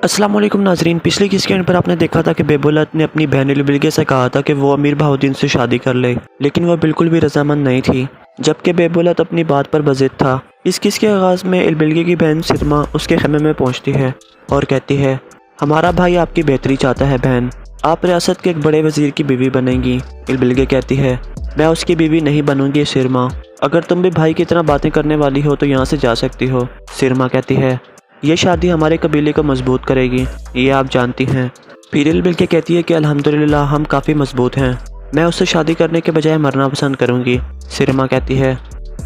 अस्सलाम वालेकुम नाजरीन। पिछले किस के पर आपने देखा था कि बेबुलत ने अपनी बहन इलबिलगे से कहा था कि वो अमीर बहाउद्दीन से शादी कर ले, लेकिन वह बिल्कुल भी रजामंद नहीं थी, जबकि बेबुलत अपनी बात पर बज़िद था। इस किस के आगाज़ में इलबिलगे की बहन सिरमा उसके खेमे में पहुंचती है और कहती है, हमारा भाई आपकी बेहतरी चाहता है बहन, आप रियासत के एक बड़े वजीर की बीवी बनेंगी। इलबिलगे कहती है, मैं उसकी बीवी नहीं बनूंगी सिरमा, अगर तुम भी भाई की तरह बातें करने वाली हो तो यहाँ से जा सकती हो। सिरमा कहती है, ये शादी हमारे कबीले को मजबूत करेगी, ये आप जानती हैं। फिर इलबिलगे कहती है कि अल्हम्दुलिल्लाह हम काफ़ी मजबूत हैं, मैं उससे शादी करने के बजाय मरना पसंद करूँगी। सिरमा कहती है,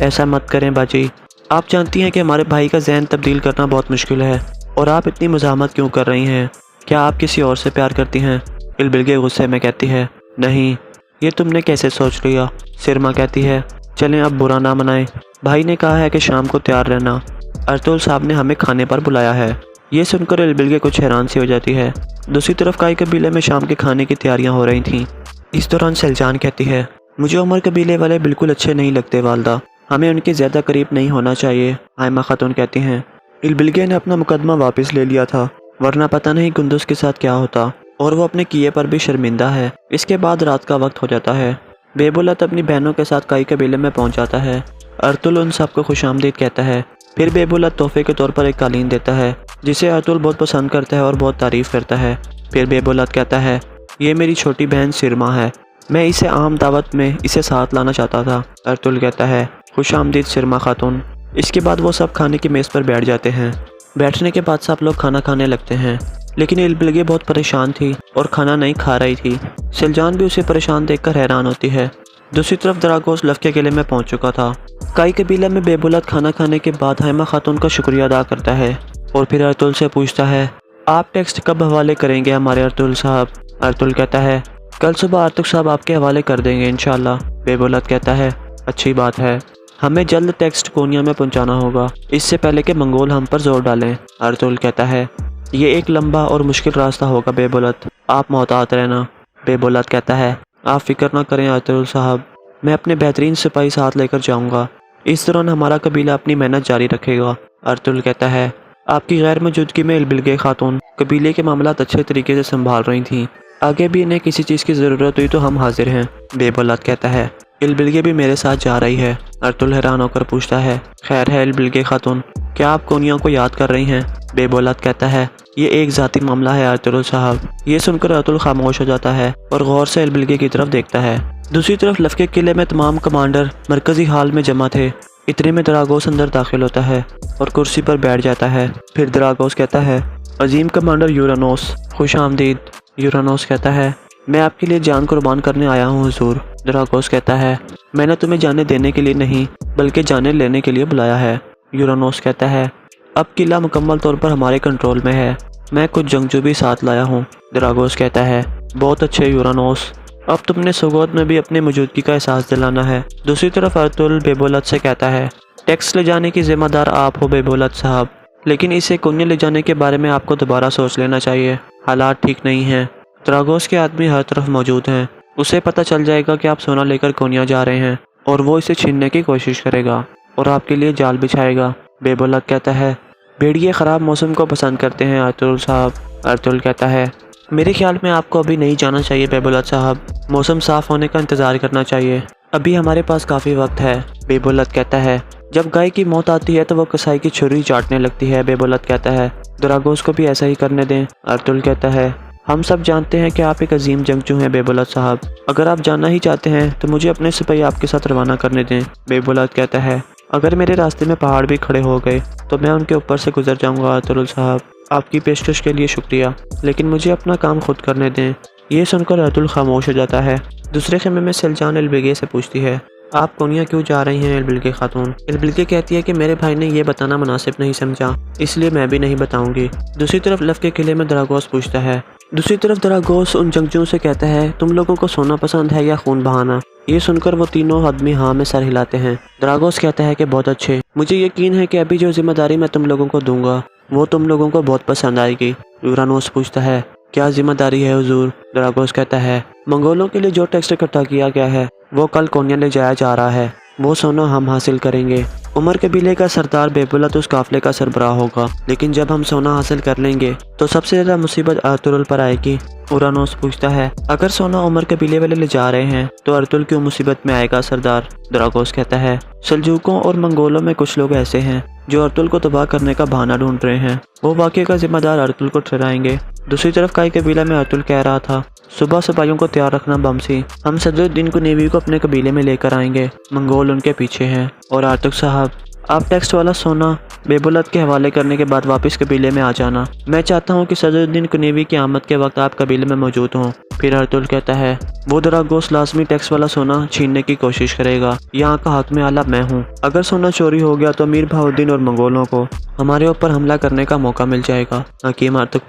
ऐसा मत करें बाजी, आप जानती हैं कि हमारे भाई का जहन तब्दील करना बहुत मुश्किल है, और आप इतनी मज़ाहमत क्यों कर रही हैं? क्या आप किसी और से प्यार करती हैं? इलबिलगे गुस्से में कहती है, नहीं, ये तुमने कैसे सोच लिया? सिरमा कहती है, चलें अब बुरा ना मनाएं, भाई ने कहा है कि शाम को तैयार रहना, अर्तुल साहब ने हमें खाने पर बुलाया है। ये सुनकर इलबिलगे कुछ हैरान सी हो जाती है। दूसरी तरफ काई कबीले में शाम के खाने की तैयारियां हो रही थीं। इस दौरान सलजान कहती है, मुझे उमर कबीले वाले बिल्कुल अच्छे नहीं लगते वालदा, हमें उनके ज़्यादा करीब नहीं होना चाहिए। आयमा खातून कहती हैं, इलबिलगे ने अपना मुकदमा वापस ले लिया था, वरना पता नहीं कुंदुस के साथ क्या होता, और वो अपने किए पर भी शर्मिंदा है। इसके बाद रात का वक्त हो जाता है। बेबुलत अपनी बहनों के साथ काई कबीले में पहुँच जाता है। अर्तुल उन सबको खुशामदीद कहता है। फिर बेबुलत तोहफे के तौर पर एक कालीन देता है, जिसे अर्तुल बहुत पसंद करता है और बहुत तारीफ़ करता है। फिर बेबुलत कहता है, ये मेरी छोटी बहन सिरमा है, मैं इसे आम दावत में इसे साथ लाना चाहता था। अर्तुल कहता है, खुश आमदीद सिरमा खातून। इसके बाद वो सब खाने की मेज़ पर बैठ जाते हैं। बैठने के बाद सब लोग खाना खाने लगते हैं, लेकिन इलबिलगे बहुत परेशान थी और खाना नहीं खा रही थी। सलजान भी उसे परेशान देखकर हैरान होती है। दूसरी तरफ दरागोस लफ के किले में पहुंच चुका था। काई कबीला में बेबुलत खाना खाने के बाद हाइमा खातून का शुक्रिया अदा करता है और फिर अर्तुल से पूछता है, आप टेक्स्ट कब हवाले करेंगे हमारे अर्तुल साहब? अर्तुल कहता है, कल सुबह अर्तुल साहब आपके हवाले कर देंगे इंशाल्लाह। बेबुलत कहता है, अच्छी बात है, हमें जल्द टेक्स्ट कोनिया में पहुंचाना होगा, इससे पहले कि मंगोल हम पर जोर डालें। अर्तुल कहता है, ये एक लंबा और मुश्किल रास्ता होगा बेबुलत, आप मोहतात रहना। बेबुलत कहता है, आप फिक्र ना करें अर्तुल साहब, मैं अपने बेहतरीन सिपाही साथ लेकर जाऊंगा, इस दौरान हमारा कबीला अपनी मेहनत जारी रखेगा। अर्तुल कहता है, आपकी गैर मौजूदगी में इलबिलगे खातून कबीले के मामलात अच्छे तरीके से संभाल रही थीं, आगे भी इन्हें किसी चीज़ की ज़रूरत हुई तो हम हाजिर हैं। बेबुलत कहता है, इलबिलगे भी मेरे साथ जा रही है। अर्तुल हैरान होकर पूछता है, खैर है इलबिलगे खातून, क्या आप कोनिया को याद कर रही हैं? बेबुलत कहता है, ये एक ज़ाती मामला है अर्तुल साहब। ये सुनकर अर्तुल खामोश हो जाता है और गौर से इलबिलगे की तरफ देखता है। दूसरी तरफ लफ के किले में तमाम कमांडर मरकजी हाल में जमा थे। इतने में दरागोस अंदर दाखिल होता है और कुर्सी पर बैठ जाता है। फिर दरागोस कहता है, अजीम कमांडर यूरानोस, खुश आमदीद। यूरानोस कहता है, मैं आपके लिए जान कुर्बान करने आया हूँ हुजूर। दरागोस कहता है, मैंने तुम्हें जाने देने के लिए नहीं बल्कि जाने लेने के लिए बुलाया है। यूरानोस कहता है, अब किला मुकम्मल तौर पर हमारे कंट्रोल में है, मैं कुछ जंगजू भी साथ लाया हूँ। दरागोस कहता है, बहुत अच्छे यूरानोस, अब तुमने सोगोत में भी अपनी मौजूदगी का एहसास दिलाना है। दूसरी तरफ अर्तुल बेबुलत से कहता है, टैक्स ले जाने की जिम्मेदार आप हो बेबुलत साहब, लेकिन इसे कोनिया ले जाने के बारे में आपको दोबारा सोच लेना चाहिए, हालात ठीक नहीं हैं। दरागोस के आदमी हर तरफ मौजूद हैं, उसे पता चल जाएगा कि आप सोना लेकर कोनिया जा रहे हैं और वो इसे छीनने की कोशिश करेगा और आपके लिए जाल बिछाएगा। बेबुलत कहता है, भेड़िए ख़राब मौसम को पसंद करते हैं अर्तुल साहब। अर्तुल कहता है, मेरे ख्याल में आपको अभी नहीं जाना चाहिए बेबुलत साहब, मौसम साफ़ होने का इंतज़ार करना चाहिए, अभी हमारे पास काफ़ी वक्त है। बेबुलत कहता है, जब गाय की मौत आती है तो वो कसाई की छुरी चाटने लगती है। बेबुलत कहता है, दरागोस को भी ऐसा ही करने दें। अर्तुल कहता है, हम सब जानते हैं कि आप एक अजीम जंगजू हैं बेबुलत साहब, अगर आप जाना ही चाहते हैं तो मुझे अपने सिपाही आपके साथ रवाना करने दें। बेबुलत कहता है, अगर मेरे रास्ते में पहाड़ भी खड़े हो गए तो मैं उनके ऊपर से गुजर जाऊंगा अर्तुल साहब, आपकी पेशकश के लिए शुक्रिया, लेकिन मुझे अपना काम खुद करने दें। ये सुनकर अर्तुल खामोश हो जाता है। दूसरे खेमे में सलजान इलबिलगे से पूछती है, आप कोनिया क्यों जा रही हैं इलबिलगे खातून? इलबिलगे कहती है कि मेरे भाई ने यह बताना मुनासिब नहीं समझा, इसलिए मैं भी नहीं बताऊंगी। दूसरी तरफ लफ के किले में दरागोस पूछता है, दूसरी तरफ दरागोस उन जंगजुओं से कहता है, तुम लोगों को सोना पसंद है या खून बहाना? ये सुनकर वो तीनों आदमी हाँ में सर हिलाते हैं। दरागोस कहता है कि बहुत अच्छे, मुझे यकीन है कि अभी जो जिम्मेदारी मैं तुम लोगों को दूंगा वो तुम लोगों को बहुत पसंद आएगी। यूरानोस पूछता है, क्या जिम्मेदारी है हुजूर? दरागोस कहता है, मंगोलों के लिए जो टेक्स्ट इकट्ठा किया गया है वो कल कोनिया ले जाया जा रहा है, वो सोना हम हासिल करेंगे। उमर कबीले का सरदार बेबुलत उस काफिले का सरबराह होगा, लेकिन जब हम सोना हासिल कर लेंगे तो सबसे ज्यादा मुसीबत अर्तुगरुल पर आएगी। उरानोस पूछता है, अगर सोना उमर कबीले वाले ले जा रहे हैं तो अर्तुगरुल क्यों मुसीबत में आएगा सरदार? द्रागोस कहता है, सल्जूकों और मंगोलों में कुछ लोग ऐसे हैं जो अर्तुगरुल को तबाह करने का बहाना ढूंढ रहे हैं। वो वाक़े का जिम्मेदार अर्तुगरुल को ठहराएंगे। दूसरी तरफ काई कबीला में अर्तुगरुल कह रहा था, सुबह सिपाहियों को तैयार रखना बमसी, हम सदरुद्दीन को नेवी को अपने कबीले में लेकर आएंगे। मंगोल उनके पीछे हैं। और अर्तुगरुल साहब, आप टेक्स्ट वाला सोना बेबुलत के हवाले करने के बाद वापस कबीले में आ जाना। मैं चाहता हूँ कि सदरुद्दीन कुनेवी की आमद के वक्त आप कबीले में मौजूद हों। फिर अर्तुगरुल कहता है, वो द्रागोस लाजमी टैक्स वाला सोना छीनने की कोशिश करेगा। यहाँ का हक में आला मैं हूँ। अगर सोना चोरी हो गया तो अमीर बहाउद्दीन और मंगोलों को हमारे ऊपर हमला करने का मौका मिल जाएगा। हकीम अर्तुगरुल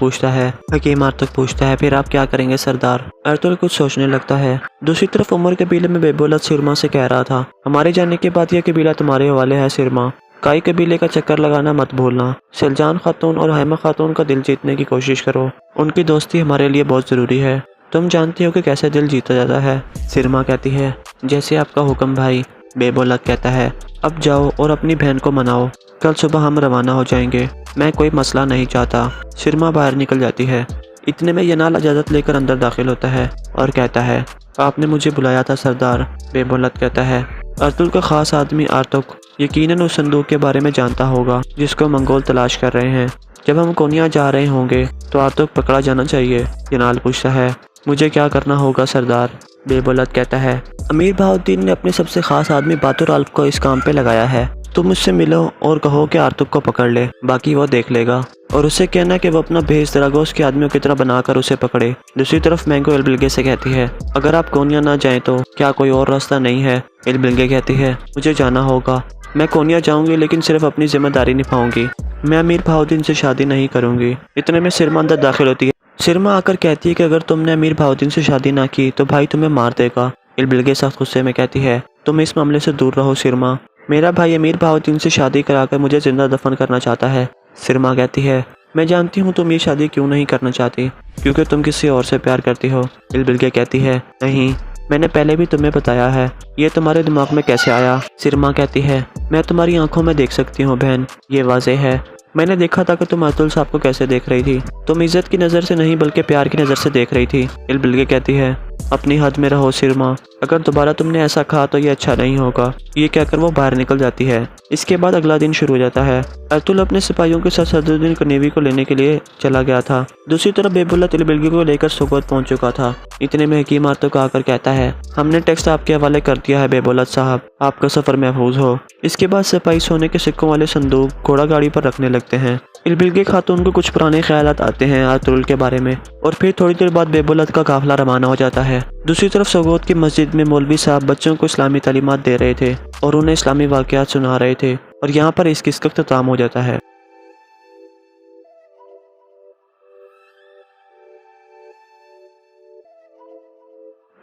पूछता है, फिर आप क्या करेंगे सरदार? अर्तुगरुल कुछ सोचने लगता है। दूसरी तरफ उमर कबीले में बेबुलत सिरमा से कह रहा था, हमारे जाने के बाद यह कबीला तुम्हारे हवाले है सिरमा। काई कबीले का चक्कर लगाना मत भूलना। सिलजान खातून और हैमा खातून का दिल जीतने की कोशिश करो। उनकी दोस्ती हमारे लिए बहुत ज़रूरी है। तुम जानती हो कि कैसे दिल जीता जाता है। सिरमा कहती है, जैसे आपका हुक्म भाई। बेबुलत कहता है, अब जाओ और अपनी बहन को मनाओ। कल सुबह हम रवाना हो जाएंगे। मैं कोई मसला नहीं चाहता। सिरमा बाहर निकल जाती है। इतने में यनाल इजाज़त लेकर अंदर दाखिल होता है और कहता है, आपने मुझे बुलाया था सरदार। बेबुलत कहता है, अर्तुगरुल का खास आदमी आर्तुक यकीनन उस संदूक के बारे में जानता होगा जिसको मंगोल तलाश कर रहे हैं। जब हम कोनिया जा रहे होंगे तो आर्तुक पकड़ा जाना चाहिए। यनाल पूछता है, मुझे क्या करना होगा सरदार? बेबुलत कहता है, अमीर बहाउद्दीन ने अपने सबसे खास आदमी बातुर अल्फ को इस काम पे लगाया है। तुम मुझसे मिलो और कहो कि आर्तुक को पकड़ ले, बाकी वो देख लेगा। और उससे कहना कि वो अपना भेस द्रागोस के आदमियों की तरह बनाकर उसे पकड़े। दूसरी तरफ मैंगो एल्बिलगे से कहती है, अगर आप कोनिया ना जाएं तो क्या कोई और रास्ता नहीं है? एल्बिलगे कहती है, मुझे जाना होगा। मैं कोनिया जाऊंगी लेकिन सिर्फ अपनी जिम्मेदारी निभाऊंगी। मैं अमीर बहाउद्दीन से शादी नहीं करूंगी। इतने में सिरमा अंदर दाखिल होती है। सिरमा आकर कहती है कि अगर तुमने अमीर बहाउद्दीन से शादी ना की तो भाई तुम्हें मार देगा। एल्बिलगे सख्त गुस्से में कहती है, तुम इस मामले से दूर रहो सिरमा। मेरा भाई अमीर बहाउद्दीन से शादी कराकर मुझे जिंदा दफन करना चाहता है। सिरमा कहती है, मैं जानती हूँ तुम ये शादी क्यों नहीं करना चाहती, क्योंकि तुम किसी और से प्यार करती हो। एल्बिलगे कहती है, नहीं, मैंने पहले भी तुम्हें बताया है। ये तुम्हारे दिमाग में कैसे आया? सिरमा कहती है, मैं तुम्हारी आंखों में देख सकती हूँ बहन, ये वाज़ेह है। मैंने देखा था कि तुम अर्तुगरुल साहब को कैसे देख रही थी। तुम इज्जत की नज़र से नहीं बल्कि प्यार की नज़र से देख रही थी। एल्बिलगे कहती है, अपनी हद में रहो सिरमा। अगर दोबारा तुमने ऐसा कहा तो ये अच्छा नहीं होगा। ये कहकर वो बाहर निकल जाती है। इसके बाद अगला दिन शुरू हो जाता है। अर्तुगरुल अपने सिपाहियों के साथ सदरुद्दीन को नेवी को लेने के लिए चला गया था। दूसरी तरफ बेबुलत एल्बिलगे को लेकर सोगोत पहुंच चुका था। इतने में हकीम अर्तुगरुल आकर कहता है, हमने टेक्स्ट आपके हवाले कर दिया है बेबुलत साहब, आपका सफ़र महफूज हो। इसके बाद सिपाही सोने के सिक्कों वाले संदूक घोड़ा गाड़ी पर रखने लगते हैं। एल्बिलगे खातून को कुछ पुराने ख्यालात आते हैं अर्तुगरुल के बारे में और फिर थोड़ी देर बाद बेबुलत का काफिला रवाना हो जाता है। दूसरी तरफ सोगोत की मस्जिद में मौलवी साहब बच्चों को इस्लामी तालीमात दे रहे थे और उन्हें इस्लामी वाक़यात सुना रहे थे और यहाँ पर इस किस्सा का अख्ताम हो जाता है।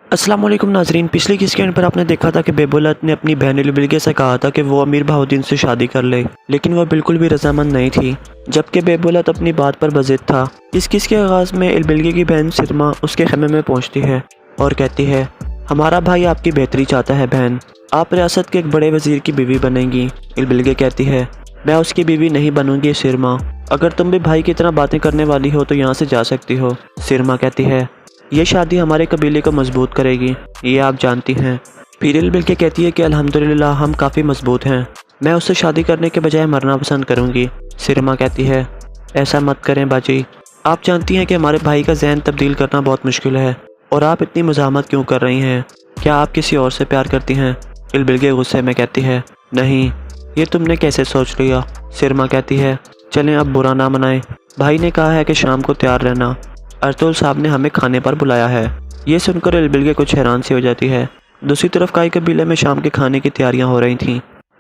अस्सलाम वालेकुम नाजरीन, पिछले किस्से पर आपने देखा था कि बेबुलत ने अपनी बहन एल्बिलगे से कहा था कि वो अमीर बहाउद्दीन से शादी कर ले, लेकिन वह बिल्कुल भी रजामंद नहीं थी, जबकि बेबुलत अपनी बात पर बज़िद था। इस किस्से के आगाज़ में एल्बिलगे की बहन सिरमा उसके खेमे में पहुंचती है और कहती है, हमारा भाई आपकी बेहतरी चाहता है बहन, आप रियासत के एक बड़े वजीर की बीवी बनेंगी। एल्बिलगे कहती है, मैं उसकी बीवी नहीं बनूंगी सिरमा। अगर तुम भी भाई की तरह बातें करने वाली हो तो यहाँ से जा सकती हो। सिरमा कहती है, ये शादी हमारे कबीले को मजबूत करेगी, ये आप जानती हैं। फिर एल्बिलगे कहती है कि अल्हम्दुलिल्लाह हम काफ़ी मजबूत हैं, मैं उससे शादी करने के बजाय मरना पसंद करूँगी। सिरमा कहती है, ऐसा मत करें बाजी, आप जानती हैं कि हमारे भाई का जहन तब्दील करना बहुत मुश्किल है और आप इतनी मज़ाहमत क्यों कर रही हैं? क्या आप किसी और से प्यार करती हैं? एल्बिलगे गुस्से में कहती है, नहीं, ये तुमने कैसे सोच लिया? सिरमा कहती है, चलें अब बुरा ना मनाएं, भाई ने कहा है कि शाम को तैयार रहना, अर्तुगरुल साहब ने हमें खाने पर बुलाया है। ये सुनकर एल्बिलगे कुछ हैरान सी हो जाती है। दूसरी तरफ काई कबीले में शाम के खाने की तैयारियां हो रही थीं।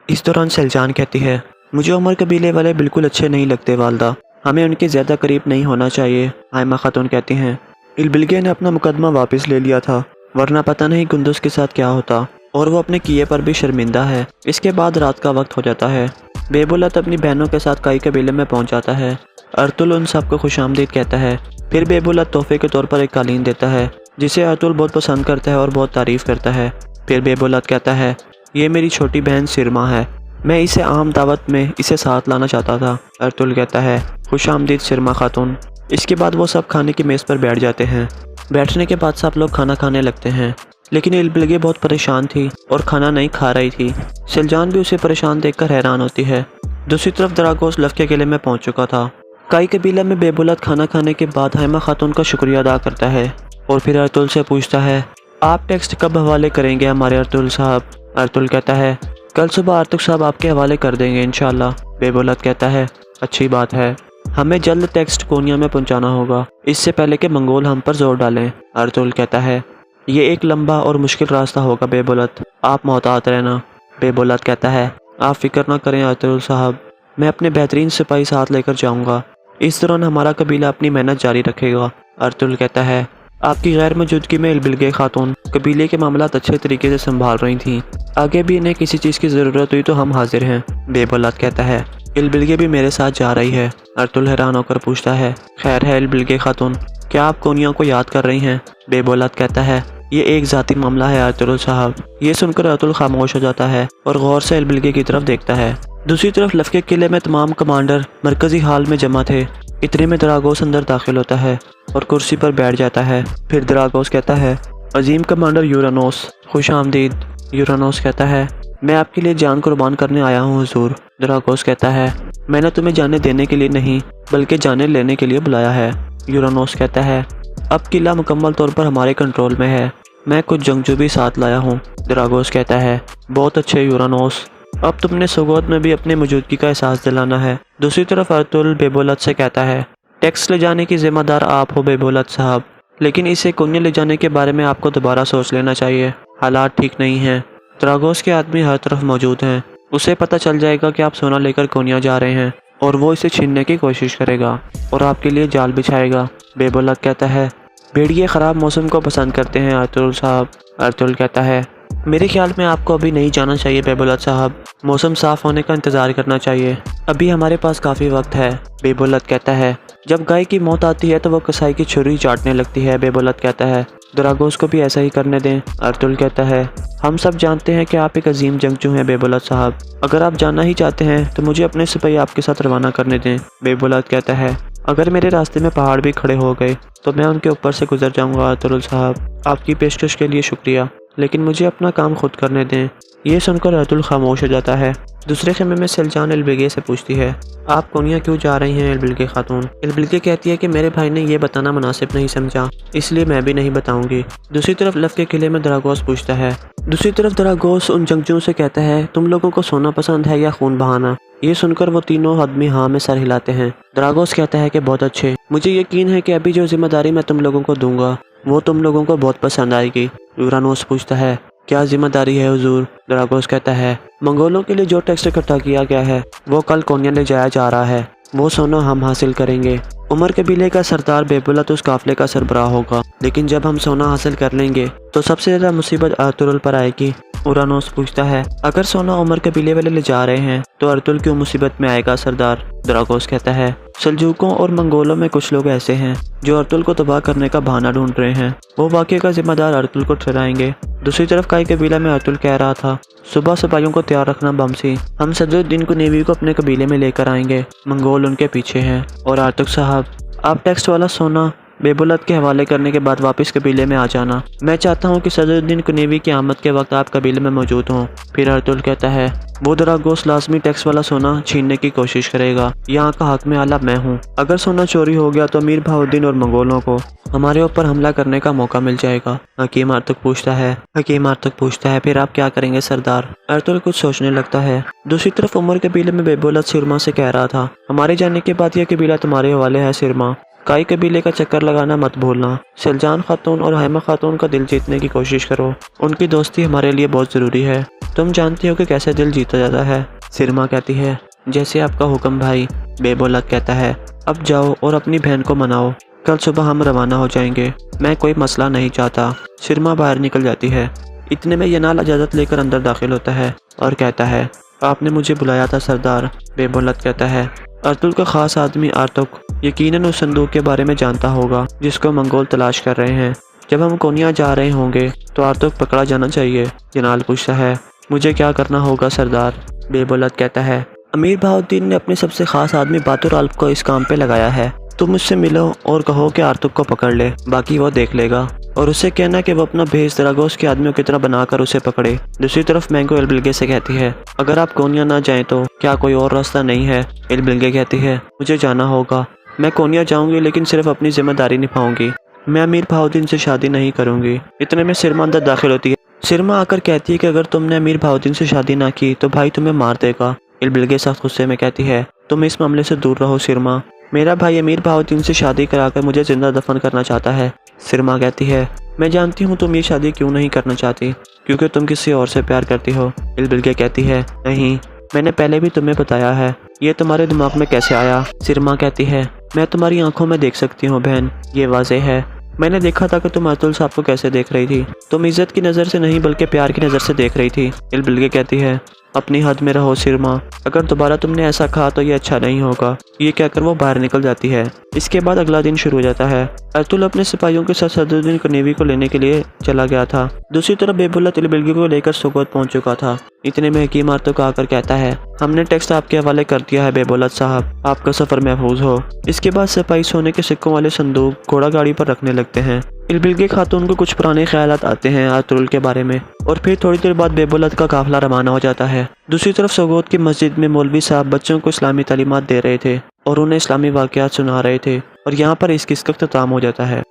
इस दौरान सिलजान कहती है, मुझे उमर कबीले वाले बिल्कुल अच्छे नहीं लगते वालदा, हमें उनके ज़्यादा करीब नहीं होना चाहिए। आयमा खातून कहती हैं, एल्बिलगे ने अपना मुकदमा वापस ले लिया था, वरना पता नहीं कुंदुस के साथ क्या होता, और वो अपने किए पर भी शर्मिंदा है। इसके बाद रात का वक्त हो जाता है। बेबुलत अपनी बहनों के साथ काई कबीले में पहुंच जाता है। अर्तुगरुल उन सबको खुशामदीद कहता है। फिर बेबुलत तोहफे के तौर पर एक कालीन देता है, जिसे अर्तुगरुल बहुत पसंद करता है और बहुत तारीफ़ करता है। फिर बेबुलत कहता है, ये मेरी छोटी बहन सिरमा है, मैं इसे आम दावत में इसे साथ लाना चाहता था। अर्तुल कहता है, खुश आमदीद सिरमा खातून। इसके बाद वो सब खाने की मेज़ पर बैठ जाते हैं। बैठने के बाद सब लोग खाना खाने लगते हैं, लेकिन इल्बिलगे बहुत परेशान थी और खाना नहीं खा रही थी। सिलजान भी उसे परेशान देखकर हैरान होती है। दूसरी तरफ दरागोस लफ के किले में पहुंच चुका था। काई कबीला में बेबुलत खाना खाने के बाद हैमा खातून का शुक्रिया अदा करता है और फिर अर्तुल से पूछता है, आप टेक्स्ट कब हवाले करेंगे हमारे अर्तुल साहब? अर्तुल कहता है, कल सुबह अर्तुग साहब आपके हवाले कर देंगे इंशाल्लाह। बेबुलत कहता है, अच्छी बात है, हमें जल्द टेक्स्ट कोनिया में पहुंचाना होगा, इससे पहले कि मंगोल हम पर जोर डालें। अर्तुल कहता है, ये एक लंबा और मुश्किल रास्ता होगा बेबुलत, आप मोहतात रहना। बेबुलत कहता है, आप फिक्र ना करें अर्तुल साहब, मैं अपने बेहतरीन सिपाही साथ लेकर जाऊंगा। इस दौरान हमारा कबीला अपनी मेहनत जारी रखेगा। अर्तुल कहता है, आपकी गैर मौजूदगी में इल्बिलगे खातून कबीले के मामलात अच्छे तरीके से संभाल रही थीं। आगे भी इन्हें किसी चीज़ की ज़रूरत हुई तो हम हाजिर हैं। बेबुलत कहता है, इल्बिलगे भी मेरे साथ जा रही है। अर्तुल हैरान होकर पूछता है, खैर है इल्बिलगे खातून, क्या आप कोनिया को याद कर रही हैं? बेबुलत कहता है, ये एक ज़ाती मामला है अर्तुल साहब। ये सुनकर अर्तुल खामोश हो जाता है और गौर से इल्बिलगे की तरफ देखता है। दूसरी तरफ लफ के किले में तमाम कमांडर मरकजी हाल में जमा थे। इतने में दरागोस अंदर दाखिल होता है और कुर्सी पर बैठ जाता है। फिर दरागोस कहता है, अजीम कमांडर यूरानोस, खुश आमदीद। यूरानोस कहता है, मैं आपके लिए जान कुर्बान करने आया हूँ हुजूर। दरागोस कहता है, मैंने तुम्हें जाने देने के लिए नहीं बल्कि जाने लेने के लिए बुलाया है। यूरानोस कहता है, अब किला मुकम्मल तौर पर हमारे कंट्रोल में है, मैं कुछ जंगजू भी साथ लाया हूँ। दरागोस कहता है, बहुत अच्छे यूरानोस, अब तुमने सोगोत में भी अपनी मौजूदगी का एहसास दिलाना है। दूसरी तरफ अर्तुल बेबुलत से कहता है, टैक्स ले जाने की जिम्मेदार आप हो बेबुलत साहब, लेकिन इसे कोनिया ले जाने के बारे में आपको दोबारा सोच लेना चाहिए, हालात ठीक नहीं हैं। दरागोस के आदमी हर तरफ मौजूद हैं, उसे पता चल जाएगा कि आप सोना लेकर कोनिया जा रहे हैं और वो इसे छीनने की कोशिश करेगा और आपके लिए जाल बिछाएगा। बेबुलत कहता है, भेड़िए ख़राब मौसम को पसंद करते हैं अर्तुल साहब। अर्तुल कहता है, मेरे ख्याल में आपको अभी नहीं जाना चाहिए बेबुलत साहब, मौसम साफ़ होने का इंतज़ार करना चाहिए, अभी हमारे पास काफ़ी वक्त है। बेबुलत कहता है, जब गाय की मौत आती है तो वो कसाई की छुरी चाटने लगती है। बेबुलत कहता है, दरागोस को भी ऐसा ही करने दें। अर्तुल कहता है, हम सब जानते हैं कि आप एक अजीम जंगजू हैं बेबुलत साहब, अगर आप जाना ही चाहते हैं तो मुझे अपने सिपाही आपके साथ रवाना करने दें। बेबुलत कहता है, अगर मेरे रास्ते में पहाड़ भी खड़े हो गए तो मैं उनके ऊपर से गुजर जाऊंगा। अर्तुल साहब, आपकी पेशकश के लिए शुक्रिया, लेकिन मुझे अपना काम खुद करने दें। ये सुनकर अर्तुल खामोश हो जाता है। दूसरे खेमे में सिलजान इल्बिलगे से पूछती है, आप कोनिया क्यों जा रही हैं इल्बिलगे खातून? इल्बिलगे कहती है कि मेरे भाई ने ये बताना मुनासिब नहीं समझा, इसलिए मैं भी नहीं बताऊंगी। दूसरी तरफ लफ के किले में दरागोस पूछता है, दूसरी तरफ दरागोस उन जंगजुओं से कहता है, तुम लोगों को सोना पसंद है या खून बहाना? ये सुनकर वो तीनों आदमी हाँ में सर हिलाते हैं। दरागोस कहता है कि बहुत अच्छे, मुझे यकीन है कि अभी जो जिम्मेदारी मैं तुम लोगों को दूंगा वो तुम लोगों को बहुत पसंद आएगी। यूरानोस पूछता है, क्या जिम्मेदारी है हुजूर? दरागोस कहता है, मंगोलों के लिए जो टेक्स्ट इकट्ठा किया गया है वो कल कोनिया ले जाया जा रहा है, वो सोना हम हासिल करेंगे। उमर कबीले का सरदार बेबुलत उस काफिले का सरबराह होगा, लेकिन जब हम सोना हासिल कर लेंगे तो सबसे ज़्यादा मुसीबत अर्तुल पर आएगी। यूरानोस पूछता है, अगर सोना उमर कबीले वाले ले जा रहे हैं तो अर्तुल क्यों मुसीबत में आएगा सरदार? दरागोस कहता है, सल्जूकों और मंगोलों में कुछ लोग ऐसे हैं जो अर्तुल को तबाह करने का बहाना ढूंढ रहे हैं, वो वाक़े का जिम्मेदार अर्तुल को ठहराएंगे। दूसरी तरफ काई कबीला में अर्तुल कह रहा था, सुबह सिपाहियों को तैयार रखना बमसी, हम सदरुद्दीन को नेवी को अपने कबीले में लेकर आएंगे, मंगोल उनके पीछे हैं। और अर्तुग साहब, आप टेक्स्ट वाला सोना बेबुलत के हवाले करने के बाद वापस कबीले में आ जाना, मैं चाहता हूँ कि सदरुद्दीन को नेवी की आमद के वक्त आप कबीले में मौजूद हों। फिर अर्तुल कहता है, वो दरागोस लाजमी टैक्स वाला सोना छीनने की कोशिश करेगा, यहाँ का हक में आला मैं हूँ, अगर सोना चोरी हो गया तो अमीर बहाउद्दीन और मंगोलों को हमारे ऊपर हमला करने का मौका मिल जाएगा। हकीम अर्तुग पूछता है, फिर आप क्या करेंगे सरदार? अर्तुल कुछ सोचने लगता है। दूसरी तरफ उमर कबीले में बेबुलत सिरमा से कह रहा था, हमारे जाने के बाद यह कबीला तुम्हारे हवाले है सिरमा, काई कबीले का चक्कर लगाना मत भूलना, सिलजान खातून और हैमा खातून का दिल जीतने की कोशिश करो, उनकी दोस्ती हमारे लिए बहुत ज़रूरी है, तुम जानती हो कि कैसे दिल जीता जाता है। सिरमा कहती है, जैसे आपका हुक्म भाई। बेबुलत कहता है, अब जाओ और अपनी बहन को मनाओ, कल सुबह हम रवाना हो जाएंगे, मैं कोई मसला नहीं चाहता। सिरमा बाहर निकल जाती है। इतने में यनाल इजाज़त लेकर अंदर दाखिल होता है और कहता है, आपने मुझे बुलाया था सरदार? बेबुलत कहता है, अर्तुल का खास आदमी अर्तुग यकीनन उस संदूक के बारे में जानता होगा जिसको मंगोल तलाश कर रहे हैं, जब हम कोनिया जा रहे होंगे तो अर्तुग पकड़ा जाना चाहिए। यनाल पूछता है, मुझे क्या करना होगा सरदार? बेबुलत कहता है, अमीर बहाउद्दीन ने अपने सबसे खास आदमी बातुर अल्प को इस काम पे लगाया है। तुम उससे मिलो और कहो कि आर्तुक को पकड़ ले, बाकी वो देख लेगा। और उससे कहना कि वो अपना भेस दरागोस के आदमियों की तरह बनाकर उसे पकड़े। दूसरी तरफ मैंगो एल्बिलगे से कहती है, अगर आप कोनिया ना जाएं तो क्या कोई और रास्ता नहीं है? एल्बिलगे कहती है, मुझे जाना होगा। मैं कोनिया जाऊंगी लेकिन सिर्फ अपनी जिम्मेदारी निभाऊंगी। मैं अमीर बहाउद्दीन से शादी नहीं करूंगी। इतने में सिरमा अंदर दाखिल होती है। सिरमा आकर कहती है कि अगर तुमने अमीर बहाउद्दीन से शादी ना की तो भाई तुम्हें मार देगा। एल्बिलगे सख्त गुस्से में कहती है, तुम इस मामले से दूर रहो सिरमा। मेरा भाई अमीर बहाउद्दीन से शादी कराकर मुझे जिंदा दफन करना चाहता है। सिरमा कहती है, मैं जानती हूँ तुम ये शादी क्यों नहीं करना चाहती, क्योंकि तुम किसी और से प्यार करती हो। एल्बिलगे कहती है, नहीं, मैंने पहले भी तुम्हें बताया है। ये तुम्हारे दिमाग में कैसे आया? सिरमा कहती है, मैं तुम्हारी आंखों में देख सकती हूँ बहन, ये वाज़ेह है। मैंने देखा था कि तुम अतुल साहब को कैसे देख रही थी। तुम इज्जत की नज़र से नहीं बल्कि प्यार की नज़र से देख रही थी। एल्बिलगे कहती है, अपनी हद में रहो सिरमा, अगर दोबारा तुमने ऐसा कहा तो ये अच्छा नहीं होगा। ये कहकर वो बाहर निकल जाती है। इसके बाद अगला दिन शुरू हो जाता है। अतुल अपने सिपाहियों के साथ सदरुद्दीन को नेवी को लेने के लिए चला गया था। दूसरी तरफ बेबुल्ला एल्बिलगे को लेकर सोगोत पहुंच चुका था। इतने में हकीम आर्तुक आकर कहता है, हमने टेक्स्ट आपके हवाले कर दिया है बेबुल्ला साहब, आपका सफर महफूज हो। इसके बाद सिपाही सोने के सिक्कों वाले संदूक घोड़ा गाड़ी पर रखने लगते हैं। एल्बिलगे खातून को कुछ पुराने ख्यालात आते हैं अतुल के बारे में, और फिर थोड़ी देर बाद बेबुल्ला का काफिला रवाना हो जाता है। दूसरी तरफ सोगोत की मस्जिद में मौलवी साहब बच्चों को इस्लामी तालीमात दे रहे थे और उन्हें इस्लामी वाक़यात सुना रहे थे, और यहाँ पर इस किस्सा का अख्ताम हो जाता है।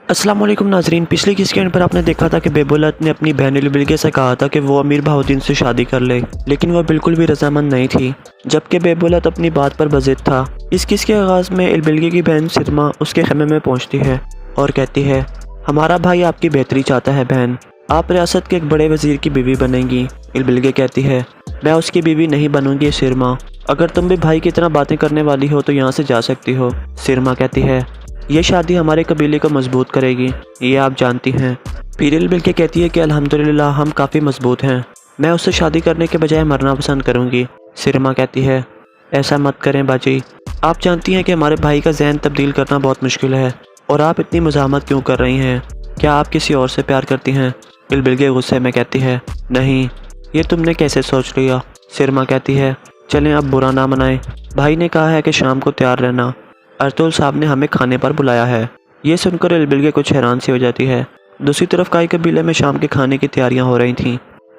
अस्सलाम वालेकुम नाजरीन, पिछले किस्से पर आपने देखा था कि बेबुलत ने अपनी बहन एल्बिलगे से कहा था कि वो अमीर बहाउद्दीन से शादी कर ले, लेकिन वह बिल्कुल भी रजामंद नहीं थी, जबकि बेबुलत अपनी बात पर बज़िद था। इस किस्से के आगाज़ में एल्बिलगे की बहन सिरमा उसके खेमे में पहुंचती है और कहती है, हमारा भाई आपकी बेहतरी चाहता है बहन, आप रियासत के एक बड़े वजीर की बीवी बनेंगी। एल्बिलगे कहती है, मैं उसकी बीवी नहीं बनूंगी सिरमा, अगर तुम भी भाई की तरह बातें करने वाली हो तो यहाँ से जा सकती हो। सिरमा कहती है, ये शादी हमारे कबीले को मजबूत करेगी, ये आप जानती हैं। फिर एल्बिलगे कहती है कि अल्हम्दुलिल्लाह हम काफ़ी मजबूत हैं, मैं उससे शादी करने के बजाय मरना पसंद करूँगी। सिरमा कहती है, ऐसा मत करें बाजी, आप जानती हैं कि हमारे भाई का जहन तब्दील करना बहुत मुश्किल है, और आप इतनी मज़ाहमत क्यों कर रही हैं? क्या आप किसी और से प्यार करती हैं? एल्बिलगे गुस्से में कहती है, नहीं, ये तुमने कैसे सोच लिया? सिरमा कहती है, चलें अब बुरा ना मनाएं, भाई ने कहा है कि शाम को तैयार रहना, अर्तुल साहब ने हमें खाने पर बुलाया है। ये सुनकर एल्बिलगे कुछ हैरान सी हो जाती है। दूसरी तरफ काई कबीले में शाम के खाने की तैयारियां हो रही थीं।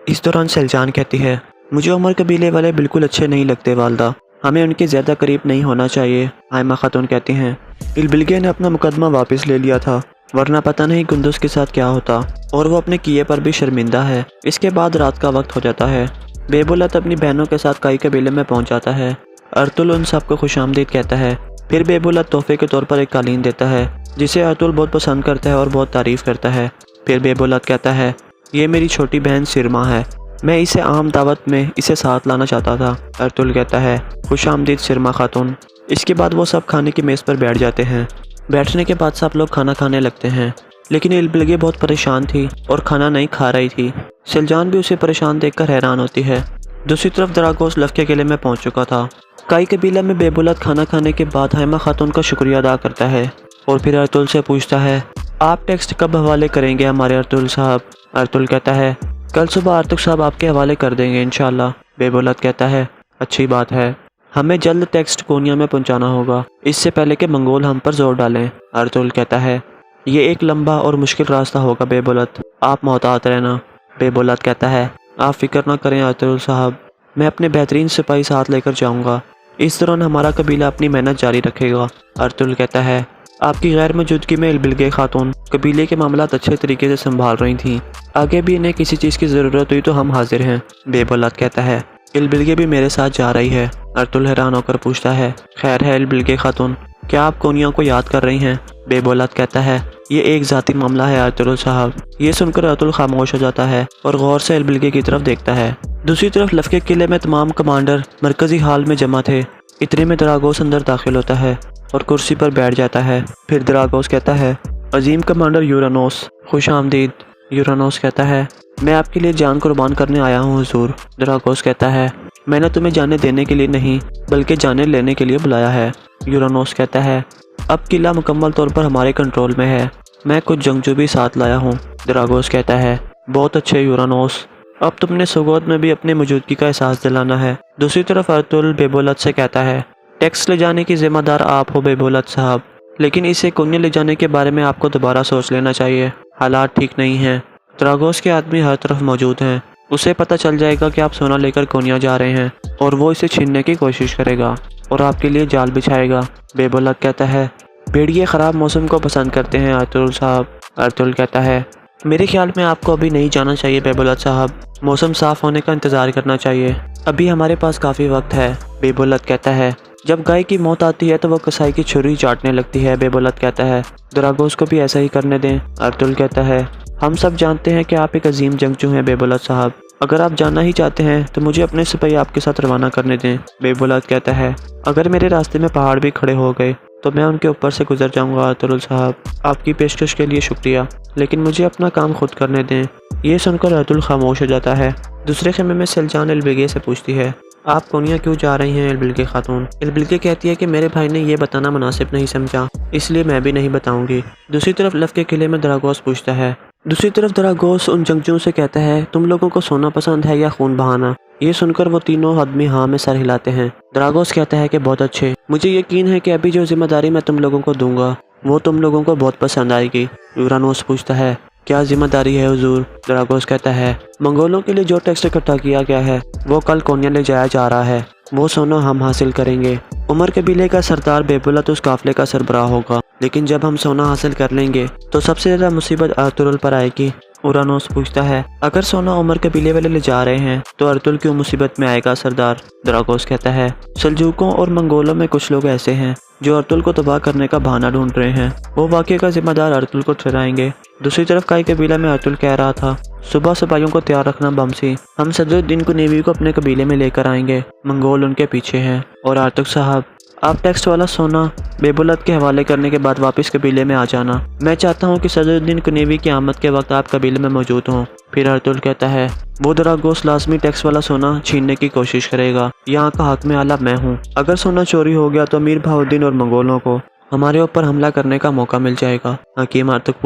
इस दौरान सलजान कहती है, मुझे उमर कबीले वाले बिल्कुल अच्छे नहीं लगते वालदा, हमें उनके ज़्यादा करीब नहीं होना चाहिए। आयमा खातून कहती हैं, एल्बिलगे ने अपना मुकदमा वापस ले लिया था, वरना पता नहीं कुंदुस के साथ क्या होता, और वो अपने किए पर भी शर्मिंदा है। इसके बाद रात का वक्त हो जाता है। बेबुलत अपनी बहनों के साथ काई कबीले में पहुँच जाता है। अर्तुल उन सबको खुशामदीद कहता है। फिर बेबुलत तोहफे के तौर पर एक कालीन देता है, जिसे अतुल बहुत पसंद करता है और बहुत तारीफ़ करता है। फिर बेबुलत कहता है, ये मेरी छोटी बहन सिरमा है, मैं इसे आम दावत में इसे साथ लाना चाहता था। अतुल कहता है, खुशामदीद सिरमा खातून। इसके बाद वो सब खाने की मेज़ पर बैठ जाते हैं। बैठने के बाद सब लोग खाना खाने लगते हैं, लेकिन एल्बिलगे बहुत परेशान थी और खाना नहीं खा रही थी। सलजान भी उसे परेशान देखकर हैरान होती है। दूसरी तरफ दरागोस लफ के किले में पहुंच चुका था। काई कबीला में बेबुलत खाना खाने के बाद हाइमा खातून का शुक्रिया अदा करता है और फिर अर्तुल से पूछता है, आप टेक्स्ट कब हवाले करेंगे हमारे अर्तुल साहब? अर्तुल कहता है, कल सुबह आर्तुक साहब आपके हवाले कर देंगे इंशाल्लाह। बेबुलत कहता है, अच्छी बात है, हमें जल्द टेक्स्ट कोनिया में पहुंचाना होगा, इससे पहले कि मंगोल हम पर जोर डालें। अर्तुल कहता है, ये एक लंबा और मुश्किल रास्ता होगा बेबुलत, आप मोहतात रहना। बेबुलत कहता है, आप फिक्र ना करें अर्तुल साहब, मैं अपने बेहतरीन सिपाही साथ लेकर जाऊंगा, इस दौरान हमारा कबीला अपनी मेहनत जारी रखेगा। अर्तुल कहता है, आपकी गैर मौजूदगी में एल्बिलगे खातून कबीले के मामलात अच्छे तरीके से संभाल रही थीं, आगे भी इन्हें किसी चीज़ की ज़रूरत हुई तो हम हाजिर हैं। बेबुलत कहता है, एल्बिलगे भी मेरे साथ जा रही है। अर्तुल हैरान होकर पूछता है, खैर है एल्बिलगे खातून, क्या आप कोनिया को याद कर रही हैं? बेबुलत कहता है, ये एक ज़ाती मामला है अर्तुल साहब। ये सुनकर अर्तुल खामोश हो जाता है और गौर से एल्बिलगे की तरफ देखता है। दूसरी तरफ लफ के किले में तमाम कमांडर मरकजी हाल में जमा थे। इतने में दरागोस अंदर दाखिल होता है और कुर्सी पर बैठ जाता है। फिर दरागोस कहता है, अजीम कमांडर यूरानोस, खुश आमदीद। यूरानोस कहता है, मैं आपके लिए जान कुर्बान करने आया हूँ हुजूर। दरागोस कहता है, मैंने तुम्हें जाने देने के लिए नहीं बल्कि जाने लेने के लिए बुलाया है। यूरानोस कहता है, अब किला मुकम्मल तौर पर हमारे कंट्रोल में है, मैं कुछ जंगजू भी साथ लाया हूँ। द्रागोस कहता है, बहुत अच्छे यूरानोस, अब तुमने सोगोत में भी अपनी मौजूदगी का एहसास दिलाना है। दूसरी तरफ अर्तुल बेबोलत से कहता है, टैक्स ले जाने की जिम्मेदार आप हो बेबोलत साहब, लेकिन इसे कोन्या ले जाने के बारे में आपको दोबारा सोच लेना चाहिए। हालात ठीक नहीं हैं। द्रागोस के आदमी हर तरफ मौजूद हैं। उसे पता चल जाएगा कि आप सोना लेकर कोन्या जा रहे हैं और वो इसे छीनने की कोशिश करेगा और आपके लिए जाल बिछाएगा। बेबोलत कहता है, भेड़िए ख़राब मौसम को पसंद करते हैं अर्तुल साहब। अर्तुल कहता है, मेरे ख्याल में आपको अभी नहीं जाना चाहिए बेबोलत साहब, मौसम साफ़ होने का इंतज़ार करना चाहिए, अभी हमारे पास काफ़ी वक्त है। बेबोलत कहता है, जब गाय की मौत आती है तो वह कसाई की छुरी चाटने लगती है। बेबोलत कहता है, द्रागोस को भी ऐसा ही करने दें। अर्तुल कहता है, हम सब जानते हैं कि आप एक अजीम जंगजू हैं बेबोलत साहब, अगर आप जाना ही चाहते हैं तो मुझे अपने सिपाही आपके साथ रवाना करने दें। बेबोलत कहता है, अगर मेरे रास्ते में पहाड़ भी खड़े हो गए तो मैं उनके ऊपर से गुजर जाऊंगा। अर्तुल साहब, आपकी पेशकश के लिए शुक्रिया, लेकिन मुझे अपना काम खुद करने दें। ये सुनकर अर्तुल खामोश हो जाता है। दूसरे खेमे में सिलजान एलबिगे से पूछती है, आप कोनिया क्यों जा रही हैं एलबिगे खातून? एलबिगे कहती है कि मेरे भाई ने यह बताना मुनासिब नहीं समझा, इसलिए मैं भी नहीं बताऊंगी। दूसरी तरफ लव के किले में द्रागोस पूछता है। दूसरी तरफ द्रागोस उन जंगजुओं से कहता है, तुम लोगों को सोना पसंद है या खून बहाना? ये सुनकर वो तीनों आदमी हाँ में सर हिलाते हैं। द्रागोस कहता है कि बहुत अच्छे, मुझे यकीन है कि अभी जो जिम्मेदारी मैं तुम लोगों को दूंगा वो तुम लोगों को बहुत पसंद आएगी। यूरानोस पूछता है, क्या जिम्मेदारी है हुजूर? द्रागोस कहता है, मंगोलों के लिए जो टैक्स इकट्ठा किया गया है वो कल कोन्या ले जाया जा रहा है, वो सोना हम हासिल करेंगे। उमर कबीले का सरदार बेबुलत उस काफिले का सरबराह होगा, लेकिन जब हम सोना हासिल कर लेंगे तो सबसे ज्यादा मुसीबत अर्तुगरुल पर आएगी। यूरानोस पूछता है, अगर सोना उमर कबीले वाले ले जा रहे हैं तो अर्तुगरुल क्यों मुसीबत में आएगा सरदार? द्रागोस कहता है, सल्जूकों और मंगोलों में कुछ लोग ऐसे हैं जो अर्तुगरुल को तबाह करने का बहाना ढूंढ रहे हैं, वो वाक़े का जिम्मेदार अर्तुगरुल को ठहराएंगे। दूसरी तरफ काई कबीला में अर्तुगरुल कह रहा था, सुबह सिपाहियों को तैयार रखना बमसी, हम सदरुद्दीन को नेवी को अपने कबीले में लेकर आएंगे, मंगोल उनके पीछे हैं। और अर्तुगरुल साहब, आप टैक्स वाला सोना बेबुलत के हवाले करने के बाद वापस कबीले में आ जाना। मैं चाहता हूँ कि सदरुद्दीन कनेवी की आमद के वक्त आप कबीले में मौजूद हों। फिर अर्तुगरुल कहता है, वो द्रागोस लाजमी टैक्स वाला सोना छीनने की कोशिश करेगा, यहाँ का हक में आला मैं हूँ। अगर सोना चोरी हो गया तो अमीर बहाउद्दीन और मंगोलों को हमारे ऊपर हमला करने का मौका मिल जाएगा। हकीम अर्तुगरुल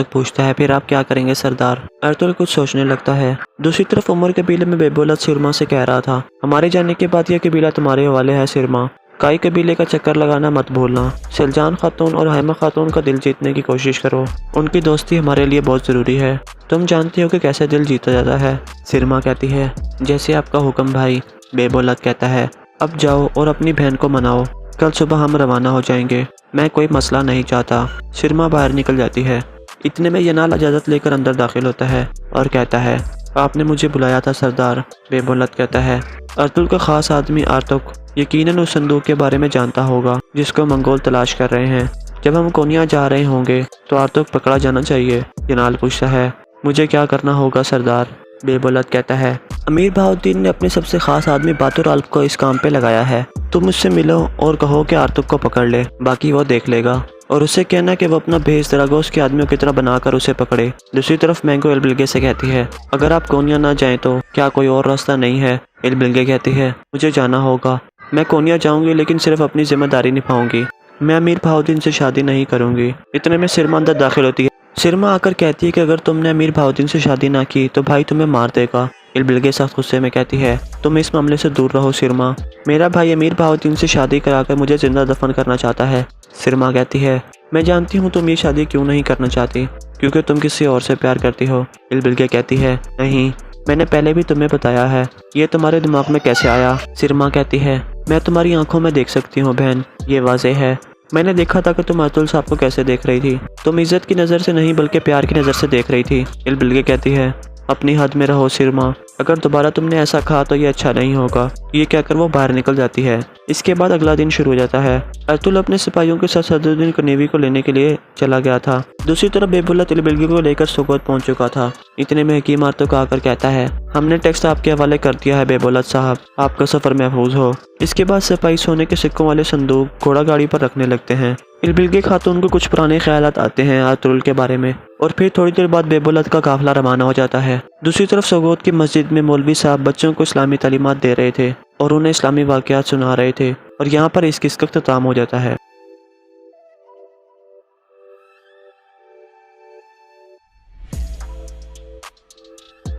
पूछता है, फिर आप क्या करेंगे सरदार? अर्तुगरुल कुछ सोचने लगता है। दूसरी तरफ उमर कबीले में बेबुलत सिरमा से कह रहा था, हमारे जाने के बाद यह कबीला तुम्हारे हवाले है सिरमा, काई कबीले का चक्कर लगाना मत भूलना। सिलजान खातून और हैमा खातून का दिल जीतने की कोशिश करो, उनकी दोस्ती हमारे लिए बहुत ज़रूरी है। तुम जानती हो कि कैसे दिल जीता जाता है। सिरमा कहती है, जैसे आपका हुक्म भाई। बेबुलत कहता है, अब जाओ और अपनी बहन को मनाओ, कल सुबह हम रवाना हो जाएंगे, मैं कोई मसला नहीं चाहता। सिरमा बाहर निकल जाती है। इतने में यनाल इजाज़त लेकर अंदर दाखिल होता है और कहता है, आपने मुझे बुलाया था सरदार। बेबुलत कहता है, अर्तुगरुल का खास आदमी आर्तुक यकीनन उस संदूक के बारे में जानता होगा जिसको मंगोल तलाश कर रहे हैं। जब हम कोनिया जा रहे होंगे तो आर्तुक पकड़ा जाना चाहिए। यनाल पूछता है, मुझे क्या करना होगा सरदार? बेबुलत कहता है, अमीर बहाउद्दीन ने अपने सबसे खास आदमी बातुर आल्प को इस काम पे लगाया है, तुम मुझसे मिलो और कहो कि आर्तुक को पकड़ ले, बाकी वो देख लेगा। और उससे कहना कि वो अपना भेस द्रागोस के आदमियों की तरह बनाकर उसे पकड़े। दूसरी तरफ मैंगो एलबिलगे से कहती है, अगर आप कोनिया ना जाएं तो क्या कोई और रास्ता नहीं है? एलबिलगे कहती है, मुझे जाना होगा, मैं कोनिया जाऊंगी लेकिन सिर्फ अपनी जिम्मेदारी निभाऊंगी, मैं अमीर बहाउद्दीन से शादी नहीं करूंगी। इतने में सिरमा अंदर दाखिल होती है। सिरमा आकर कहती है कि अगर तुमने अमीर बहाउद्दीन से शादी ना की तो भाई तुम्हें मार देगा। एलबिलगे सख्त गुस्से में कहती है, तुम इस मामले से दूर रहो सिरमा, मेरा भाई अमीर बहाउद्दीन से शादी कराकर मुझे जिंदा दफन करना चाहता है। सिरमा कहती है, मैं जानती हूँ तुम ये शादी क्यों नहीं करना चाहती, क्योंकि तुम किसी और से प्यार करती हो। एलबिलगे कहती है, नहीं, मैंने पहले भी तुम्हें बताया है, ये तुम्हारे दिमाग में कैसे आया? सिरमा कहती है, मैं तुम्हारी आंखों में देख सकती हूँ बहन, ये वाज़ेह है, मैंने देखा था कि तुम अर्तुगरुल साहब को कैसे देख रही थी, तुम इज्जत की नज़र से नहीं बल्कि प्यार की नज़र से देख रही थी। एलबिलगे कहती है, अपनी हद में रहो सिरमा, अगर दोबारा तुमने ऐसा कहा तो ये अच्छा नहीं होगा। ये कहकर वो बाहर निकल जाती है। इसके बाद अगला दिन शुरू हो जाता है। अर्तुगरुल अपने सिपाहियों के साथ सदरुद्दीन को नेवी को लेने के लिए चला गया था। दूसरी तरफ बेबुलत एलबिलगे को लेकर सोगोत पहुंच चुका था। इतने में हकीम अर्तुग आकर कहता है, हमने टैक्स आपके हवाले कर दिया है बेबुलत साहब, आपका सफ़र महफूज हो। इसके बाद सिपाही सोने के सिक्कों वाले संदूक घोड़ा गाड़ी पर रखने लगते हैं। एलबिलगे खातून को कुछ पुराने ख्यालात आते हैं अर्तुगरुल के बारे में, और फिर थोड़ी देर बाद बेबुलत का काफिला रवाना हो जाता है। दूसरी तरफ सोगोत की मस्जिद में मौलवी साहब बच्चों को इस्लामी तालीमात दे रहे थे और उन्हें इस्लामी वाक़यात सुना रहे थे, और यहाँ पर इस किस्सा का इख्तिताम हो जाता है।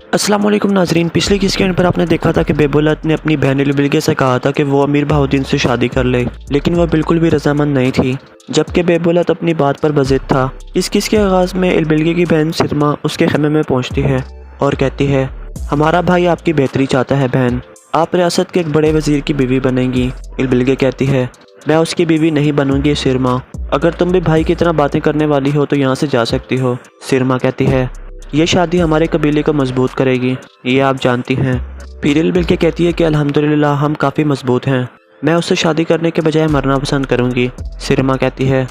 अस्सलाम वालेकुम नाजरीन, पिछले किस के अंदर आपने देखा था कि बेबुलत ने अपनी बहन बिल्गे से कहा था कि वो अमीर बहाउद्दीन से शादी कर ले, लेकिन वह बिल्कुल भी रजामंद नहीं थी। जबकि बेबुलत अपनी बात पर बज़िद था। इस किस के आगाज़ में इलबिलगे की बहन सिरमा उसके खेमे में पहुंचती है और कहती है, हमारा भाई आपकी बेहतरी चाहता है बहन, आप रियासत के एक बड़े वजीर की बीवी बनेंगी। इलबिलगे कहती है, मैं उसकी बीवी नहीं बनूंगी सिरमा, अगर तुम भी भाई की तरह बातें करने वाली हो तो यहाँ से जा सकती हो। सिरमा कहती है, ये शादी हमारे कबीले को मजबूत करेगी, ये आप जानती हैं। फिर इलबिलगे कहती है कि अल्हम्दुलिल्लाह हम काफ़ी मजबूत हैं, मैं उससे शादी करने के बजाय मरना पसंद करूँगी। सिरमा कहती है,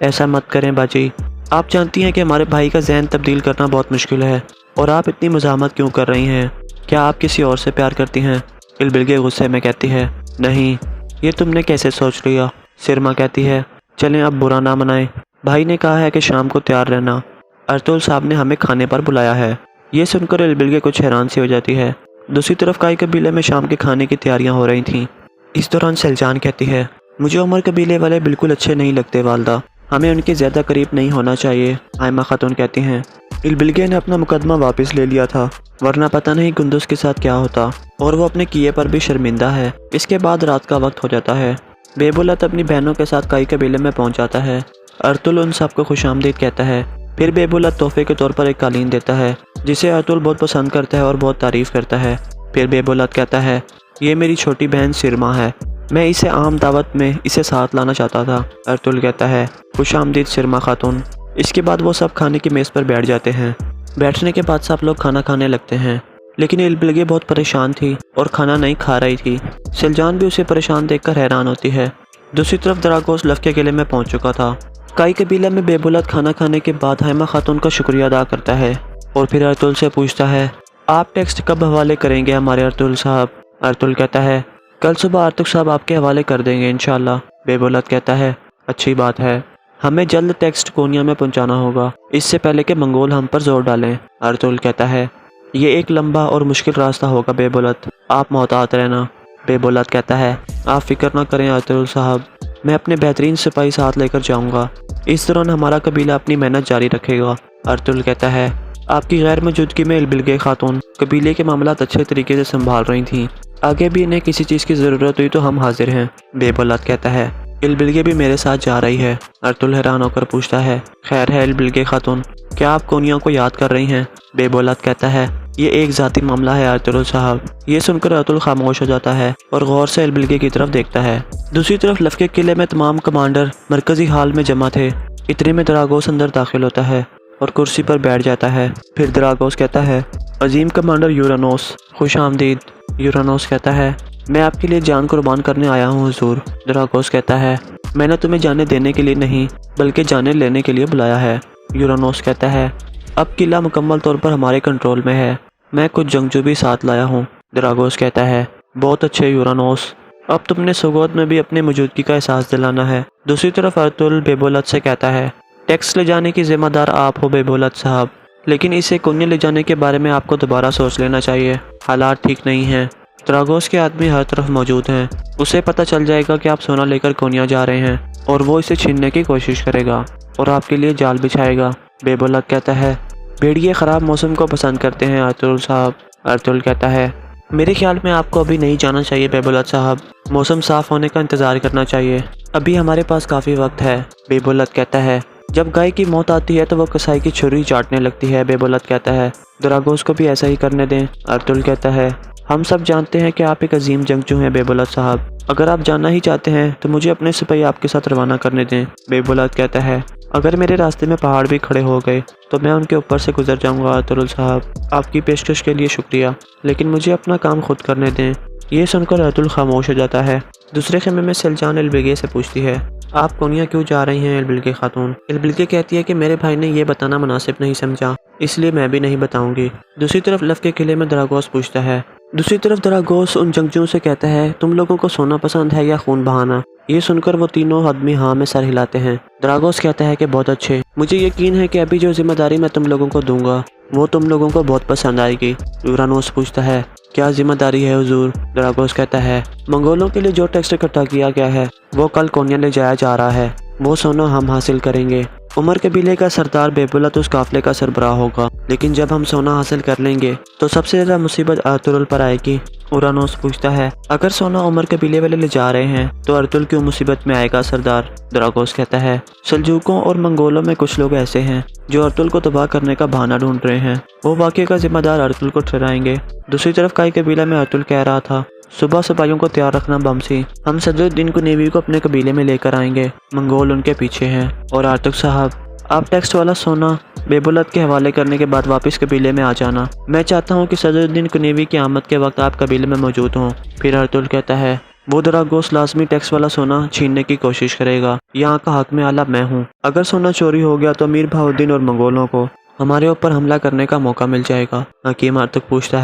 ऐसा मत करें बाजी, आप जानती हैं कि हमारे भाई का जहन तब्दील करना बहुत मुश्किल है, और आप इतनी मज़ाहमत क्यों कर रही हैं? क्या आप किसी और से प्यार करती हैं? इलबिलगे गुस्से में कहती है, नहीं, ये तुमने कैसे सोच लिया? सिरमा कहती है, चलें अब बुरा ना मनाएं, भाई ने कहा है कि शाम को तैयार रहना, अर्तुल साहब ने हमें खाने पर बुलाया है। ये सुनकर इलबिलगे कुछ हैरान सी हो जाती है। दूसरी तरफ काई कबीले में शाम के खाने की तैयारियां हो रही थीं। इस दौरान सलजान कहती है, मुझे उमर कबीले वाले बिल्कुल अच्छे नहीं लगते वालदा, हमें उनके ज़्यादा करीब नहीं होना चाहिए। आयमा खातून कहती हैं, इलबिलगे ने अपना मुकदमा वापस ले लिया था, वरना पता नहीं कुंदुस के साथ क्या होता, और वो अपने किए पर भी शर्मिंदा है। इसके बाद रात का वक्त हो जाता है। बेबुलत अपनी बहनों के साथ काई कबीले में पहुंच जाता है। अर्तुल उन सबको खुशामदीद कहता है। फिर बेबुलत तोहफे के तौर पर एक कालीन देता है, जिसे अर्तुल बहुत पसंद करता है और बहुत तारीफ़ करता है। फिर बेबुलत कहता है, ये मेरी छोटी बहन सिरमा है, मैं इसे आम दावत में इसे साथ लाना चाहता था। अर्तुल कहता है, खुशामदीद सिरमा खातून। इसके बाद वो सब खाने की मेज़ पर बैठ जाते हैं। बैठने के बाद सब लोग खाना खाने लगते हैं, लेकिन इलबिलगे बहुत परेशान थी और खाना नहीं खा रही थी। सलजान भी उसे परेशान देखकर हैरान होती है। दूसरी तरफ दरागोस लफ के किले में पहुंच चुका था। काई कबीला में बेबुलत खाना खाने के बाद हाइमा खातून का शुक्रिया अदा करता है और फिर अर्तुल से पूछता है, आप टेक्स्ट कब हवाले करेंगे हमारे अर्तुल साहब? अर्तुल कहता है, कल सुबह अर्तुल साहब आपके हवाले कर देंगे इंशाल्लाह। बेबुलत कहता है, अच्छी बात है, हमें जल्द टेक्स्ट कोनिया में पहुंचाना होगा, इससे पहले कि मंगोल हम पर जोर डालें। अर्तुल कहता है, ये एक लंबा और मुश्किल रास्ता होगा बेबुलत, आप मोहतात रहना। बेबुलत कहता है, आप फिक्र ना करें अर्तुल साहब, मैं अपने बेहतरीन सिपाही साथ लेकर जाऊंगा, इस दौरान हमारा कबीला अपनी मेहनत जारी रखेगा। अर्तुल कहता है, आपकी गैर मौजूदगी में इलबिलगे खातून कबीले के मामलात अच्छे तरीके से संभाल रही थीं, आगे भी इन्हें किसी चीज़ की ज़रूरत हुई तो हम हाजिर हैं। बेबुलत कहता है, इलबिलगे भी मेरे साथ जा रही है। अर्तुल हैरान होकर पूछता है, खैर है इलबिलगे खातून, क्या आप कोनियों को याद कर रही हैं? बेबुलत कहता है, ये एक ज़ाती मामला है अर्तुल साहब। ये सुनकर अर्तुल खामोश हो जाता है और गौर से इलबिलगे की तरफ देखता है। दूसरी तरफ लफ के किले में तमाम कमांडर मरकजी हाल में जमा थे। इतने में दरागोस अंदर दाखिल होता है और कुर्सी पर बैठ जाता है। फिर दरागोस कहता है, अजीम कमांडर यूरानोस, खुश आमदीद। यूरानोस कहता है, मैं आपके लिए जान कुर्बान करने आया हूँ हुजूर। दरागोस कहता है, मैंने तुम्हें जाने देने के लिए नहीं बल्कि जाने लेने के लिए बुलाया है। यूरानोस कहता है, अब किला मुकम्मल तौर पर हमारे कंट्रोल में है, मैं कुछ जंगजू भी साथ लाया हूँ। दरागोस कहता है, बहुत अच्छे यूरानोस, अब तुमने सोगोत में भी अपनी मौजूदगी का एहसास दिलाना है। दूसरी तरफ अर्तुल बेबुलत से कहता है, टैक्स ले जाने की जिम्मेदार आप हो बेबुलत साहब, लेकिन इसे कोनिया ले जाने के बारे में आपको दोबारा सोच लेना चाहिए, हालात ठीक नहीं हैं। दरागोस के आदमी हर तरफ मौजूद हैं, उसे पता चल जाएगा कि आप सोना लेकर कोनिया जा रहे हैं और वो इसे छीनने की कोशिश करेगा और आपके लिए जाल बिछाएगा। बेबुलत कहता है, भेड़िए ख़राब मौसम को पसंद करते हैं अर्तुल साहब। अर्तुल कहता है, मेरे ख्याल में आपको अभी नहीं जाना चाहिए बेबुलत साहब, मौसम साफ़ होने का इंतज़ार करना चाहिए, अभी हमारे पास काफ़ी वक्त है। बेबुलत कहता है, जब गाय की मौत आती है तो वो कसाई की छुरी चाटने लगती है। बेबुलत कहता है, दरागोस को भी ऐसा ही करने दें। अर्तुल कहता है, हम सब जानते हैं कि आप एक अजीम जंगजू हैं बेबुलत साहब, अगर आप जाना ही चाहते हैं तो मुझे अपने सिपाही आपके साथ रवाना करने दें। बेबुलत कहता है, अगर मेरे रास्ते में पहाड़ भी खड़े हो गए तो मैं उनके ऊपर से गुजर जाऊंगा अर्तुल साहब, आपकी पेशकश के लिए शुक्रिया, लेकिन मुझे अपना काम खुद करने दें। ये सुनकर अर्तुल खामोश हो जाता है। दूसरे खेमे में सलजान इलबिलगे से पूछती है, आप कोनिया क्यों जा रही हैं इलबिलगे खातून? इलबिलगे कहती है कि मेरे भाई ने यह बताना मुनासिब नहीं समझा, इसलिए मैं भी नहीं बताऊंगी। दूसरी तरफ लफ के किले में दरागोस पूछता है। दूसरी तरफ दरागोस उन जंगजुओं से कहता है, तुम लोगों को सोना पसंद है या खून बहाना? ये सुनकर वो तीनों आदमी हाँ में सर हिलाते हैं। दरागोस कहता है कि बहुत अच्छे, मुझे यकीन है कि अभी जो जिम्मेदारी मैं तुम लोगों को दूंगा वो तुम लोगों को बहुत पसंद आएगी। यूरानोस पूछता है, क्या जिम्मेदारी है हुजूर? दरागोस कहता है, मंगोलों के लिए जो टेक्स्ट इकट्ठा किया गया है वो कल कोनिया ले जाया जा रहा है, वो सोना हम हासिल करेंगे। उमर कबीले का सरदार बेबुलत उस काफिले का सरबराह होगा, लेकिन जब हम सोना हासिल कर लेंगे तो सबसे ज्यादा मुसीबत अर्तुगरुल पर आएगी। उरानोस पूछता है, अगर सोना उमर कबीले वाले ले जा रहे हैं तो अर्तुगरुल क्यों मुसीबत में आएगा सरदार? द्रागोस कहता है, सल्जूकों और मंगोलों में कुछ लोग ऐसे हैं जो अर्तुगरुल को तबाह करने का बहाना ढूंढ रहे हैं। वो वाक़े का जिम्मेदार अर्तुगरुल को ठहराएंगे। दूसरी तरफ काई कबीला में अर्तुगरुल कह रहा था, सुबह सिपाहियों को तैयार रखना बमसी, हम सदरुद्दीन को नेवी को अपने कबीले में लेकर आएंगे। मंगोल उनके पीछे हैं। और आर्तुग साहब, आप टेक्स्ट वाला सोना बेबुलत के हवाले करने के बाद वापस कबीले में आ जाना। मैं चाहता हूँ कि सदरुद्दीन को नेवी की आमद के वक्त आप कबीले में मौजूद हों। फिर अर्तुगरुल कहता है, वो द्रागोस लाजमी टैक्स वाला सोना छीनने की कोशिश करेगा। यहाँ का हक में आला मैं हूँ। अगर सोना चोरी हो गया तो अमीर बहाउद्दीन और मंगोलों को हमारे ऊपर हमला करने का मौका मिल जाएगा। हकीम अर्तुग पूछता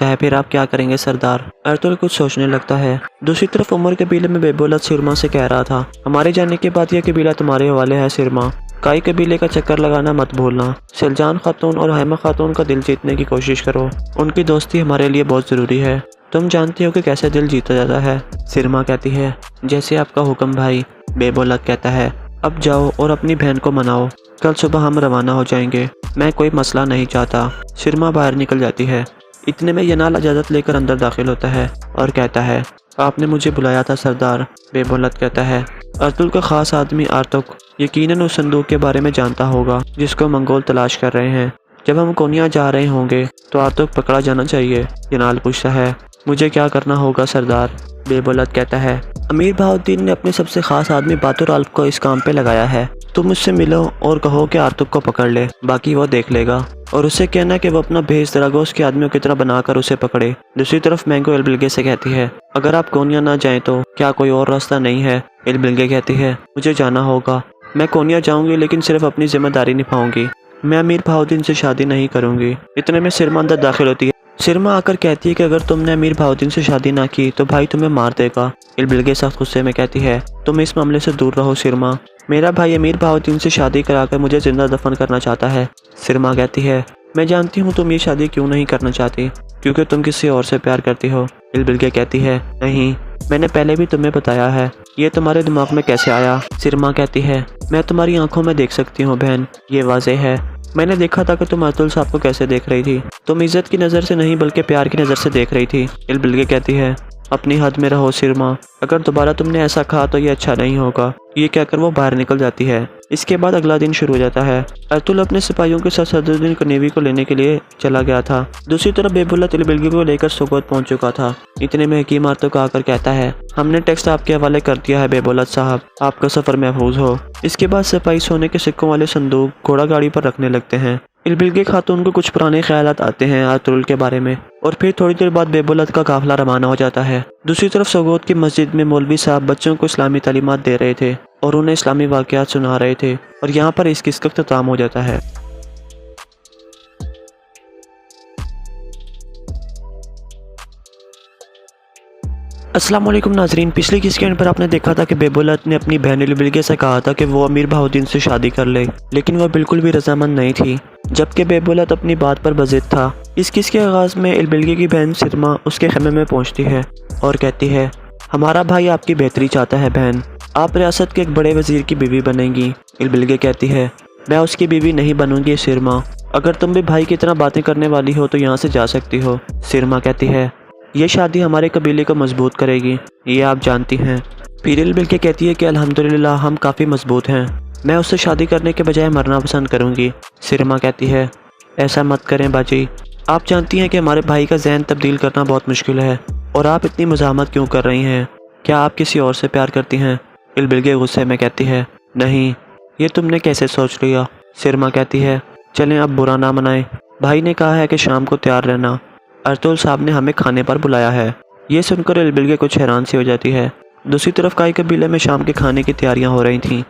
है, फिर आप क्या करेंगे सरदार? अर्तुगरुल कुछ सोचने लगता है। दूसरी तरफ उमर कबीले में बेबुलत सिरमा से कह रहा था, हमारे जाने के बाद यह कबीला तुम्हारे हवाले है सिरमा। काई कबीले का चक्कर लगाना मत भूलना। सिलजान खातून और हैमा खातून का दिल जीतने की कोशिश करो। उनकी दोस्ती हमारे लिए बहुत ज़रूरी है। तुम जानती हो कि कैसे दिल जीता जाता है। सिरमा कहती है, जैसे आपका हुक्म भाई। बेबुलत कहता है, अब जाओ और अपनी बहन को मनाओ, कल सुबह हम रवाना हो जाएंगे। मैं कोई मसला नहीं चाहता। सिरमा बाहर निकल जाती है। इतने में यनाल इजाज़त लेकर अंदर दाखिल होता है और कहता है, आपने मुझे बुलाया था सरदार। बेबुलत कहता है, अर्तुगरुल का खास आदमी आर्तुग यकीनन उस संदूक के बारे में जानता होगा जिसको मंगोल तलाश कर रहे हैं। जब हम कोनिया जा रहे होंगे तो आर्तुग पकड़ा जाना चाहिए। यनाल पूछता है, मुझे क्या करना होगा सरदार? बेबुलत कहता है, अमीर बहाउद्दीन ने अपने सबसे खास आदमी बातुर आल्फ को इस काम पे लगाया है। तुम उससे मिलो और कहो कि आर्तुग को पकड़ ले, बाकी वो देख लेगा। और उससे कहना कि वो अपना भेस द्रागोस के आदमियों की तरह बनाकर उसे पकड़े। दूसरी तरफ मैंगो एल्बिलगे से कहती है, अगर आप कोनिया ना जाएं तो क्या कोई और रास्ता नहीं है? एल्बिलगे कहती है, मुझे जाना होगा। मैं कोनिया जाऊंगी लेकिन सिर्फ अपनी जिम्मेदारी निभाऊंगी। मैं अमीर बहाउद्दीन से शादी नहीं करूंगी। इतने में सिरमा अंदर दाखिल होती है। सिरमा आकर कहती है कि अगर तुमने अमीर बहाउद्दीन से शादी ना की तो भाई तुम्हें मार देगा। एल्बिलगे सख्त गुस्से में कहती है, तुम इस मामले से दूर रहो सिरमा। मेरा भाई अमीर बहाउद्दीन से शादी कराकर मुझे जिंदा दफन करना चाहता है। सिरमा कहती है, मैं जानती हूँ तुम ये शादी क्यों नहीं करना चाहती, क्योंकि तुम किसी और से प्यार करती हो। एल्बिलगे कहती है, नहीं, मैंने पहले भी तुम्हें बताया है। ये तुम्हारे दिमाग में कैसे आया? सिरमा कहती है, मैं तुम्हारी आंखों में देख सकती हूँ बहन, ये वाज़ेह है। मैंने देखा था कि तुम अर्तुगरुल साहब को कैसे देख रही थी। तुम इज्जत की नज़र से नहीं बल्कि प्यार की नज़र से देख रही थी। एल्बिलगे कहती है, अपनी हद में रहो सिरमा, अगर दोबारा तुमने ऐसा कहा तो ये अच्छा नहीं होगा। ये कहकर वो बाहर निकल जाती है। इसके बाद अगला दिन शुरू हो जाता है। अर्तुगरुल अपने सिपाहियों के साथ सदरुद्दीन को नेवी को लेने के लिए चला गया था। दूसरी तरफ बेबुलत एल्बिलगे को लेकर सोगोत पहुंच चुका था। इतने में हकीम अर्तुग आकर कहता है, हमने टेक्स्ट आपके हवाले कर दिया है बेबुलत साहब, आपका सफ़र महफूज हो। इसके बाद सिपाही सोने के सिक्कों वाले संदूक घोड़ा गाड़ी पर रखने लगते हैं। एल्बिलगे खातून को कुछ पुराने ख्यालात आते हैं अर्तुगरुल के बारे में, और फिर थोड़ी देर बाद बेबुलत का काफिला रवाना हो जाता है। दूसरी तरफ सोगोत की मस्जिद में मौलवी साहब बच्चों को इस्लामी तालीमात दे रहे थे और उन्हें इस्लामी वाक़यात सुना रहे थे, और यहाँ पर इस किस्सा का अख्ताम हो जाता है। अस्सलाम वालेकुम नाजरीन, पिछले किस्से पर आपने देखा था कि बेबुलत ने अपनी बहन एल्बिलगे से कहा था कि वो अमीर बहाउद्दीन से शादी कर ले, लेकिन वह बिल्कुल भी रजामंद नहीं थी, जबकि बेबुलत अपनी बात पर बज़िद था। इस किस्से के आगाज़ में एल्बिलगे की बहन सिरमा उसके खेमे में पहुंचती है और कहती है, हमारा भाई आपकी बेहतरी चाहता है बहन, आप रियासत के एक बड़े वजीर की बीवी बनेंगी। एल्बिलगे कहती है, मैं उसकी बीवी नहीं बनूंगी सिरमा, अगर तुम भी भाई की तरह बातें करने वाली हो तो यहाँ से जा सकती हो। सिरमा कहती है, ये शादी हमारे कबीले को मजबूत करेगी, ये आप जानती हैं। फिर एल्बिलगे कहती है कि अल्हम्दुलिल्लाह हम काफ़ी मजबूत हैं, मैं उससे शादी करने के बजाय मरना पसंद करूँगी। सिरमा कहती है, ऐसा मत करें बाजी, आप जानती हैं कि हमारे भाई का जहन तब्दील करना बहुत मुश्किल है, और आप इतनी मज़ाहमत क्यों कर रही हैं? क्या आप किसी और से प्यार करती हैं? एल्बिलगे गुस्से में कहती है, नहीं, ये तुमने कैसे सोच लिया? सिरमा कहती है, चलें अब बुरा ना मनाएं, भाई ने कहा है कि शाम को तैयार रहना, अर्तुगरुल साहब ने हमें खाने पर बुलाया है। ये सुनकर एल्बिलगे कुछ हैरान सी हो जाती है। दूसरी तरफ काई कबीले में शाम के खाने की तैयारियां हो रही थीं।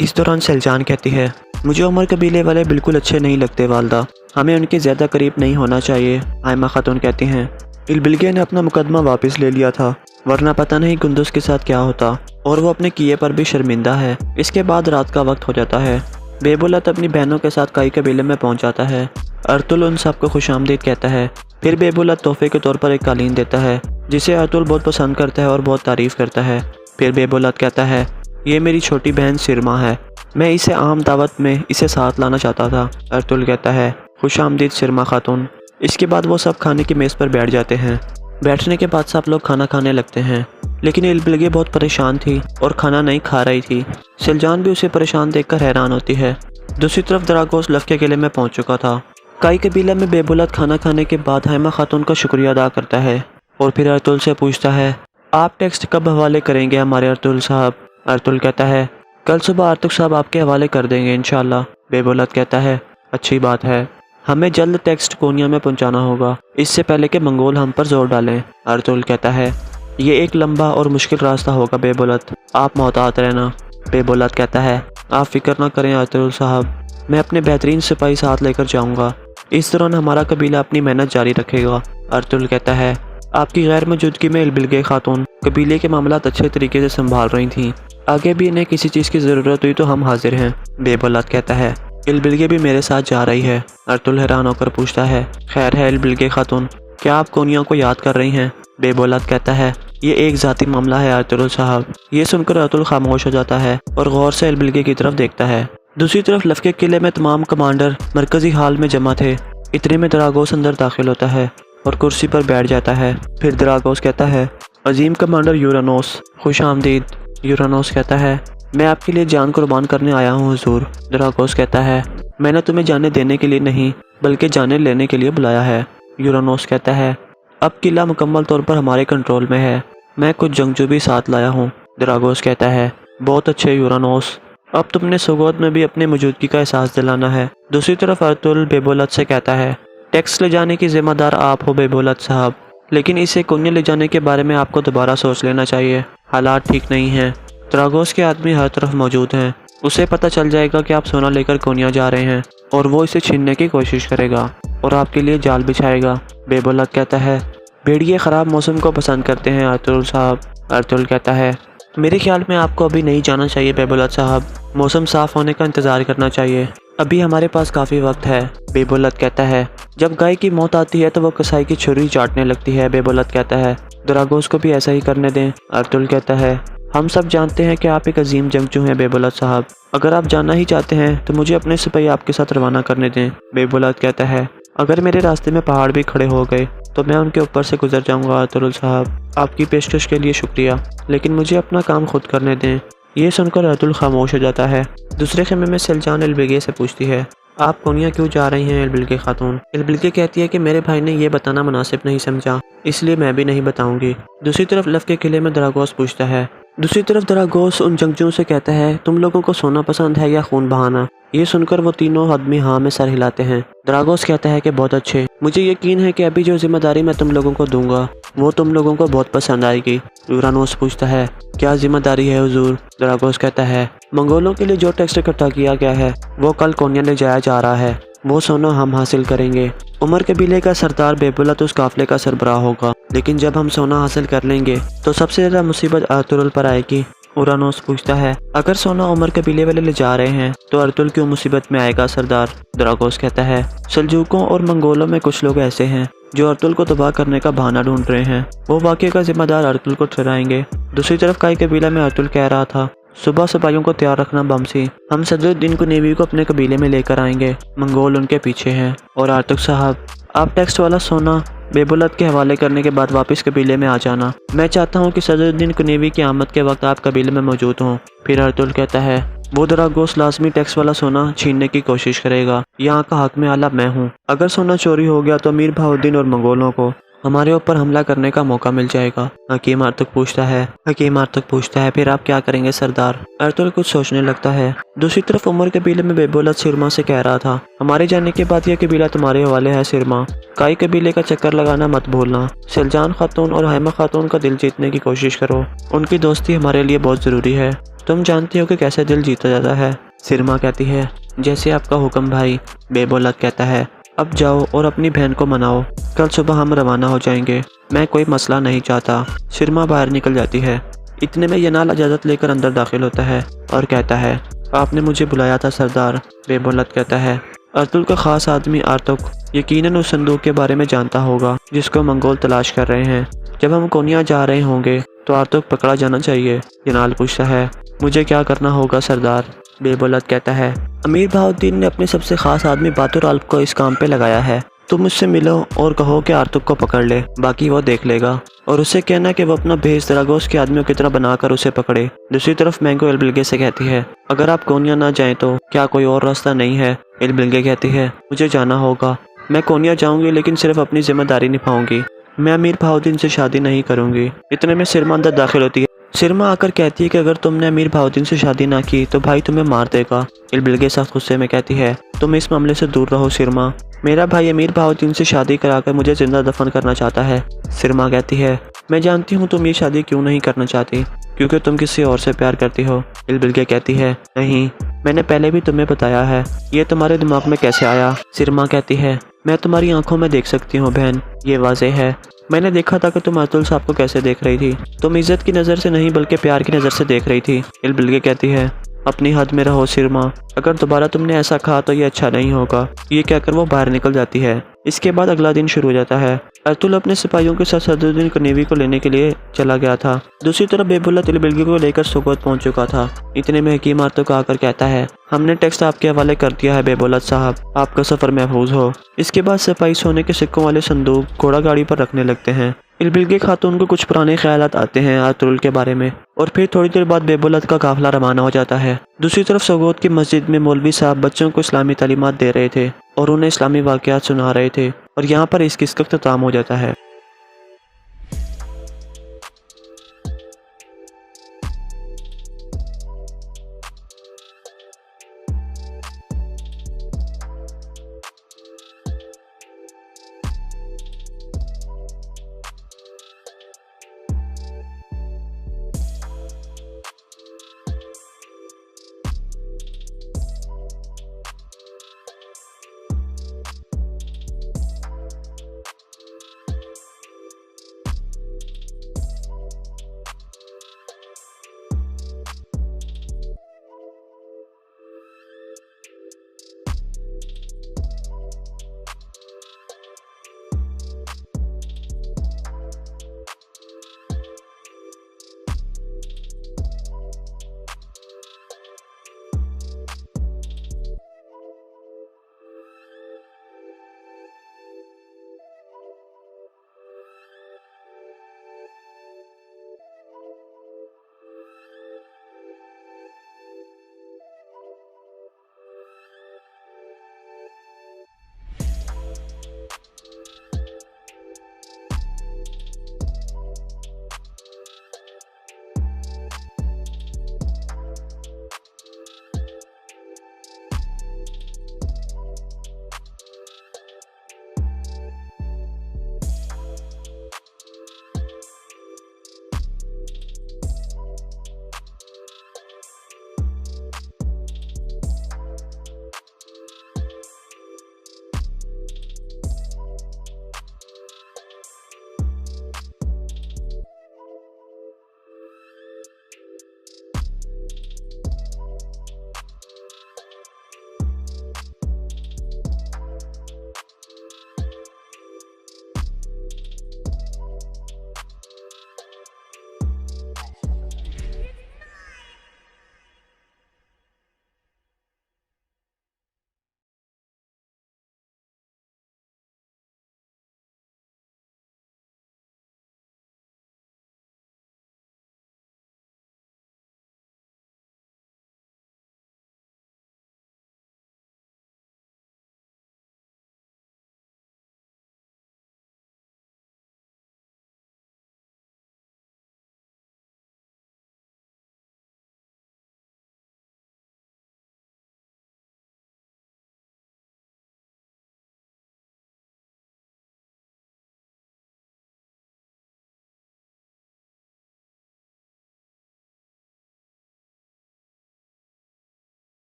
इस दौरान सिलजान कहती है, मुझे उमर कबीले वाले बिल्कुल अच्छे नहीं लगते वालदा, हमें उनके ज़्यादा करीब नहीं होना चाहिए। हैमा खातून कहती हैं, एल्बिलगे ने अपना मुकदमा वापस ले लिया था, वरना पता नहीं कुंदुस के साथ क्या होता, और वो अपने किए पर भी शर्मिंदा है। इसके बाद रात का वक्त हो जाता है। बेबुलत अपनी बहनों के साथ काई कबीले में पहुंच जाता है। अर्तुगरुल उन सबको खुशामदीद कहता है। फिर बेबुलत तोहफे के तौर पर एक कालीन देता है, जिसे अर्तुगरुल बहुत पसंद करता है और बहुत तारीफ़ करता है। फिर बेबुलत कहता है, ये मेरी छोटी बहन सिरमा है, मैं इसे आम दावत में इसे साथ लाना चाहता था। अर्तुल कहता है, खुश आमदीद सिरमा खातून। इसके बाद वो सब खाने की मेज़ पर बैठ जाते हैं। बैठने के बाद सब लोग खाना खाने लगते हैं, लेकिन इल्बिलगे बहुत परेशान थी और खाना नहीं खा रही थी। सिलजान भी उसे परेशान देखकर हैरान होती है। दूसरी तरफ दरागोस लफ के किले में पहुंच चुका था। काई कबीला में बेबुलत खाना खाने के बाद हैमा खातून का शुक्रिया अदा करता है और फिर अर्तुल से पूछता है, आप टेक्स्ट कब हवाले करेंगे हमारे अर्तुल साहब? अर्तुल कहता है, कल सुबह अर्तुल साहब आपके हवाले कर देंगे इंशाल्लाह। बेबुलत कहता है, अच्छी बात है, हमें जल्द टेक्स्ट कोनिया में पहुंचाना होगा, इससे पहले कि मंगोल हम पर जोर डालें। अर्तुल कहता है, ये एक लंबा और मुश्किल रास्ता होगा बेबुलत, आप मोहतात रहना। बेबुलत कहता है, आप फिक्र ना करें अर्तुल साहब, मैं अपने बेहतरीन सिपाही साथ लेकर जाऊंगा। इस दौरान हमारा कबीला अपनी मेहनत जारी रखेगा। अर्तुल कहता है, आपकी गैर मौजूदगी में इल्बिलगे खातून कबीले के मामलात अच्छे तरीके से संभाल रही थीं। आगे भी इन्हें किसी चीज़ की ज़रूरत हुई तो हम हाजिर हैं। बेबुलत कहता है, इल्बिलगे भी मेरे साथ जा रही है। अर्तुल हैरान होकर पूछता है, खैर है इल्बिलगे खातून, क्या आप कोनिया को याद कर रही हैं? बेबुलत कहता है, ये एक ज़ाती मामला है अर्तुल साहब। ये सुनकर अर्तुल खामोश हो जाता है और गौर से इल्बिलगे की तरफ देखता है। दूसरी तरफ लफ के किले में तमाम कमांडर मरकजी हाल में जमा थे। इतने में दरागोस अंदर दाखिल होता है और कुर्सी पर बैठ जाता है। फिर दरागोस कहता है, अजीम कमांडर यूरानोस, खुश आमदीद। यूरानोस कहता है, मैं आपके लिए जान कुर्बान करने आया हूँ हुजूर। दरागोस कहता है, मैंने तुम्हें जाने देने के लिए नहीं बल्कि जाने लेने के लिए बुलाया है। यूरानोस कहता है, अब किला मुकम्मल तौर पर हमारे कंट्रोल में है, मैं कुछ जंगजू भी साथ लाया हूँ। दरागोस कहता है, बहुत अच्छे यूरानोस, अब तुमने सुगोत में भी अपनी मौजूदगी का एहसास दिलाना है। दूसरी तरफ अर्तुल बेबुलत से कहता है, टैक्स ले जाने की जिम्मेदार आप हो बेबुलत साहब, लेकिन इसे कोनिया ले जाने के बारे में आपको दोबारा सोच लेना चाहिए, हालात ठीक नहीं हैं। दरागोस के आदमी हर तरफ मौजूद हैं, उसे पता चल जाएगा कि आप सोना लेकर कोनिया जा रहे हैं और वो इसे छीनने की कोशिश करेगा और आपके लिए जाल बिछाएगा। बेबुलत कहता है, भेड़िए ख़राब मौसम को पसंद करते हैं अर्तुल साहब। अर्तुल कहता है, मेरे ख्याल में आपको अभी नहीं जाना चाहिए बेबुलत साहब, मौसम साफ़ होने का इंतज़ार करना चाहिए, अभी हमारे पास काफ़ी वक्त है। बेबुलत कहता है, जब गाय की मौत आती है तो वो कसाई की छुरी चाटने लगती है। बेबुलत कहता है, दरागोस को भी ऐसा ही करने दें। अर्तुल कहता है, हम सब जानते हैं कि आप एक अजीम जंगजू हैं बेबुलत साहब, अगर आप जाना ही चाहते हैं तो मुझे अपने सिपाही आपके साथ रवाना करने दें। बेबुलत कहता है, अगर मेरे रास्ते में पहाड़ भी खड़े हो गए तो मैं उनके ऊपर से गुजर जाऊंगा। अर्तुल साहब, आपकी पेशकश के लिए शुक्रिया, लेकिन मुझे अपना काम खुद करने दें। ये सुनकर अर्तुल खामोश हो जाता है। दूसरे खेमे में सिलजान इल्बिलगे से पूछती है, आप कोनिया क्यों जा रही हैं इल्बिलगे खातून? इल्बिलगे कहती है कि मेरे भाई ने यह बताना मुनासिब नहीं समझा, इसलिए मैं भी नहीं बताऊंगी। दूसरी तरफ लफ के किले में दरागोस पूछता है, दूसरी तरफ दरागोस उन जंगजुओं से कहता है, तुम लोगों को सोना पसंद है या खून बहाना? ये सुनकर वो तीनों आदमी हाँ में सर हिलाते हैं। दरागोस कहता है कि बहुत अच्छे, मुझे यकीन है कि अभी जो जिम्मेदारी मैं तुम लोगों को दूंगा वो तुम लोगों को बहुत पसंद आएगी। यूरानोस पूछता है, क्या जिम्मेदारी है हुजूर? दरागोस कहता है, मंगोलों के लिए जो टेक्स्ट इकट्ठा किया गया है वो कल कोनिया ले जाया जा रहा है, वो सोना हम हासिल करेंगे। उमर कबीले का सरदार बेबुलत उस काफिले का सरबराह होगा, लेकिन जब हम सोना हासिल कर लेंगे तो सबसे ज्यादा मुसीबत अर्तुल पर आएगी। यूरानोस पूछता है, अगर सोना उमर कबीले वाले ले जा रहे हैं तो अर्तुल क्यों मुसीबत में आएगा सरदार? दरागोस कहता है, सल्जूकों और मंगोलों में कुछ लोग ऐसे हैं जो अर्तुल को तबाह करने का बहाना ढूंढ रहे हैं, वो वाक़े का जिम्मेदार अर्तुल को ठहराएंगे। दूसरी तरफ काई कबीला में अर्तुल कह रहा था, सुबह सिपाहियों को तैयार रखना बमसी, हम सदरुद्दीन को नेवी को अपने कबीले में लेकर आएंगे, मंगोल उनके पीछे हैं। और अर्तुल साहब, आप टेक्स्ट वाला सोना बेबुलत के हवाले करने के बाद वापस कबीले में आ जाना, मैं चाहता हूँ कि सदरुद्दीन को नेवी की आमद के वक्त आप कबीले में मौजूद हों। फिर अर्तुल कहता है, वो दरागोस लाजमी टैक्स वाला सोना छीनने की कोशिश करेगा, यहाँ का हक में आला मैं हूँ, अगर सोना चोरी हो गया तो अमीर बहाउद्दीन और मंगोलों को हमारे ऊपर हमला करने का मौका मिल जाएगा। हकीम अर्तुग पूछता है, फिर आप क्या करेंगे सरदार? अर्तुल कुछ सोचने लगता है। दूसरी तरफ उमर कबीले में बेबुलत सिरमा से कह रहा था, हमारे जाने के बाद यह कबीला तुम्हारे हवाले है सिरमा, काई कबीले का चक्कर लगाना मत भूलना, सिलजान खातून और हैमा खातून का दिल जीतने की कोशिश करो, उनकी दोस्ती हमारे लिए बहुत ज़रूरी है, तुम जानती हो कि कैसे दिल जीता जाता है। सिरमा कहती है, जैसे आपका हुक्म भाई। बेबुलत कहता है, अब जाओ और अपनी बहन को मनाओ, कल सुबह हम रवाना हो जाएंगे, मैं कोई मसला नहीं चाहता। सिरमा बाहर निकल जाती है। इतने में यनाल इजाज़त लेकर अंदर दाखिल होता है और कहता है, आपने मुझे बुलाया था सरदार? बेबुलत कहता है, अर्तुल का खास आदमी अर्तुग यकीनन उस संदूक के बारे में जानता होगा जिसको मंगोल तलाश कर रहे हैं, जब हम कोनिया जा रहे होंगे तो अर्तुग पकड़ा जाना चाहिए। यनाल पूछता है, मुझे क्या करना होगा सरदार? बेबुलत कहता है, अमीर बहाउद्दीन ने अपने सबसे खास आदमी बातुराल्ब को इस काम पे लगाया है। तुम उससे मिलो और कहो कि आर्तुक को पकड़ ले, बाकी वो देख लेगा। और उससे कहना कि वो अपना भेस दरागोश के आदमियों की तरह बनाकर उसे पकड़े। दूसरी तरफ मैंगो एलबिलगे से कहती है, अगर आप कोनिया ना जाएं तो क्या कोई और रास्ता नहीं है? एलबिलगे कहती है, मुझे जाना होगा। मैं कोनिया जाऊंगी लेकिन सिर्फ अपनी जिम्मेदारी निभाऊंगी। मैं अमीर बहाउद्दीन से शादी नहीं करूंगी। इतने में सिरमा अंदर दाखिल होती है। सिरमा आकर कहती है कि अगर तुमने अमीर बहाउद्दीन से शादी ना की तो भाई तुम्हें मार देगा। एलबिलगे सख्त गुस्से में कहती है, तुम इस मामले से दूर रहो सिरमा। मेरा भाई अमीर बहाउद्दीन से शादी कराकर मुझे जिंदा दफन करना चाहता है। सिरमा कहती है, मैं जानती हूँ तुम ये शादी क्यों नहीं करना चाहती, क्योंकि तुम किसी और से प्यार करती हो। एलबिलगे कहती है, नहीं, मैंने पहले भी तुम्हें बताया है। ये तुम्हारे दिमाग में कैसे आया? सिरमा कहती है, मैं तुम्हारी आंखों में देख सकती हूँ बहन, ये वाज़ेह है। मैंने देखा था कि तुम अतुल साहब को कैसे देख रही थी। तुम इज्जत की नज़र से नहीं बल्कि प्यार की नज़र से देख रही थी। एलबिलगे कहती है, अपनी हद में रहो सिरमा, अगर दोबारा तुमने ऐसा कहा तो ये अच्छा नहीं होगा। ये कहकर वो बाहर निकल जाती है। इसके बाद अगला दिन शुरू हो जाता है। अतुल अपने सिपाहियों के साथ सदरुद्दीन को नेवी को लेने के लिए चला गया था। दूसरी तरफ बेबुल्ला एलबिलगे को लेकर सोगोत पहुंच चुका था। इतने में हकीम आर्तुक आकर कहता है, हमने टेक्स्ट आपके हवाले कर दिया है बेबुल्ला साहब, आपका सफर महफूज हो। इसके बाद सिपाही सोने के सिक्कों वाले संदूक घोड़ा गाड़ी पर रखने लगते हैं। एलबिलगे खातून को कुछ पुराने ख्यालात आते हैं अतुल के बारे में, और फिर थोड़ी देर बाद बेबुलत का काफिला रवाना हो जाता है। दूसरी तरफ सोगोत की मस्जिद में मौलवी साहब बच्चों को इस्लामी तालीमात दे रहे थे और उन्हें इस्लामी वाक़यात सुना रहे थे, और यहाँ पर इस किस्सा का इख्तिताम हो जाता है।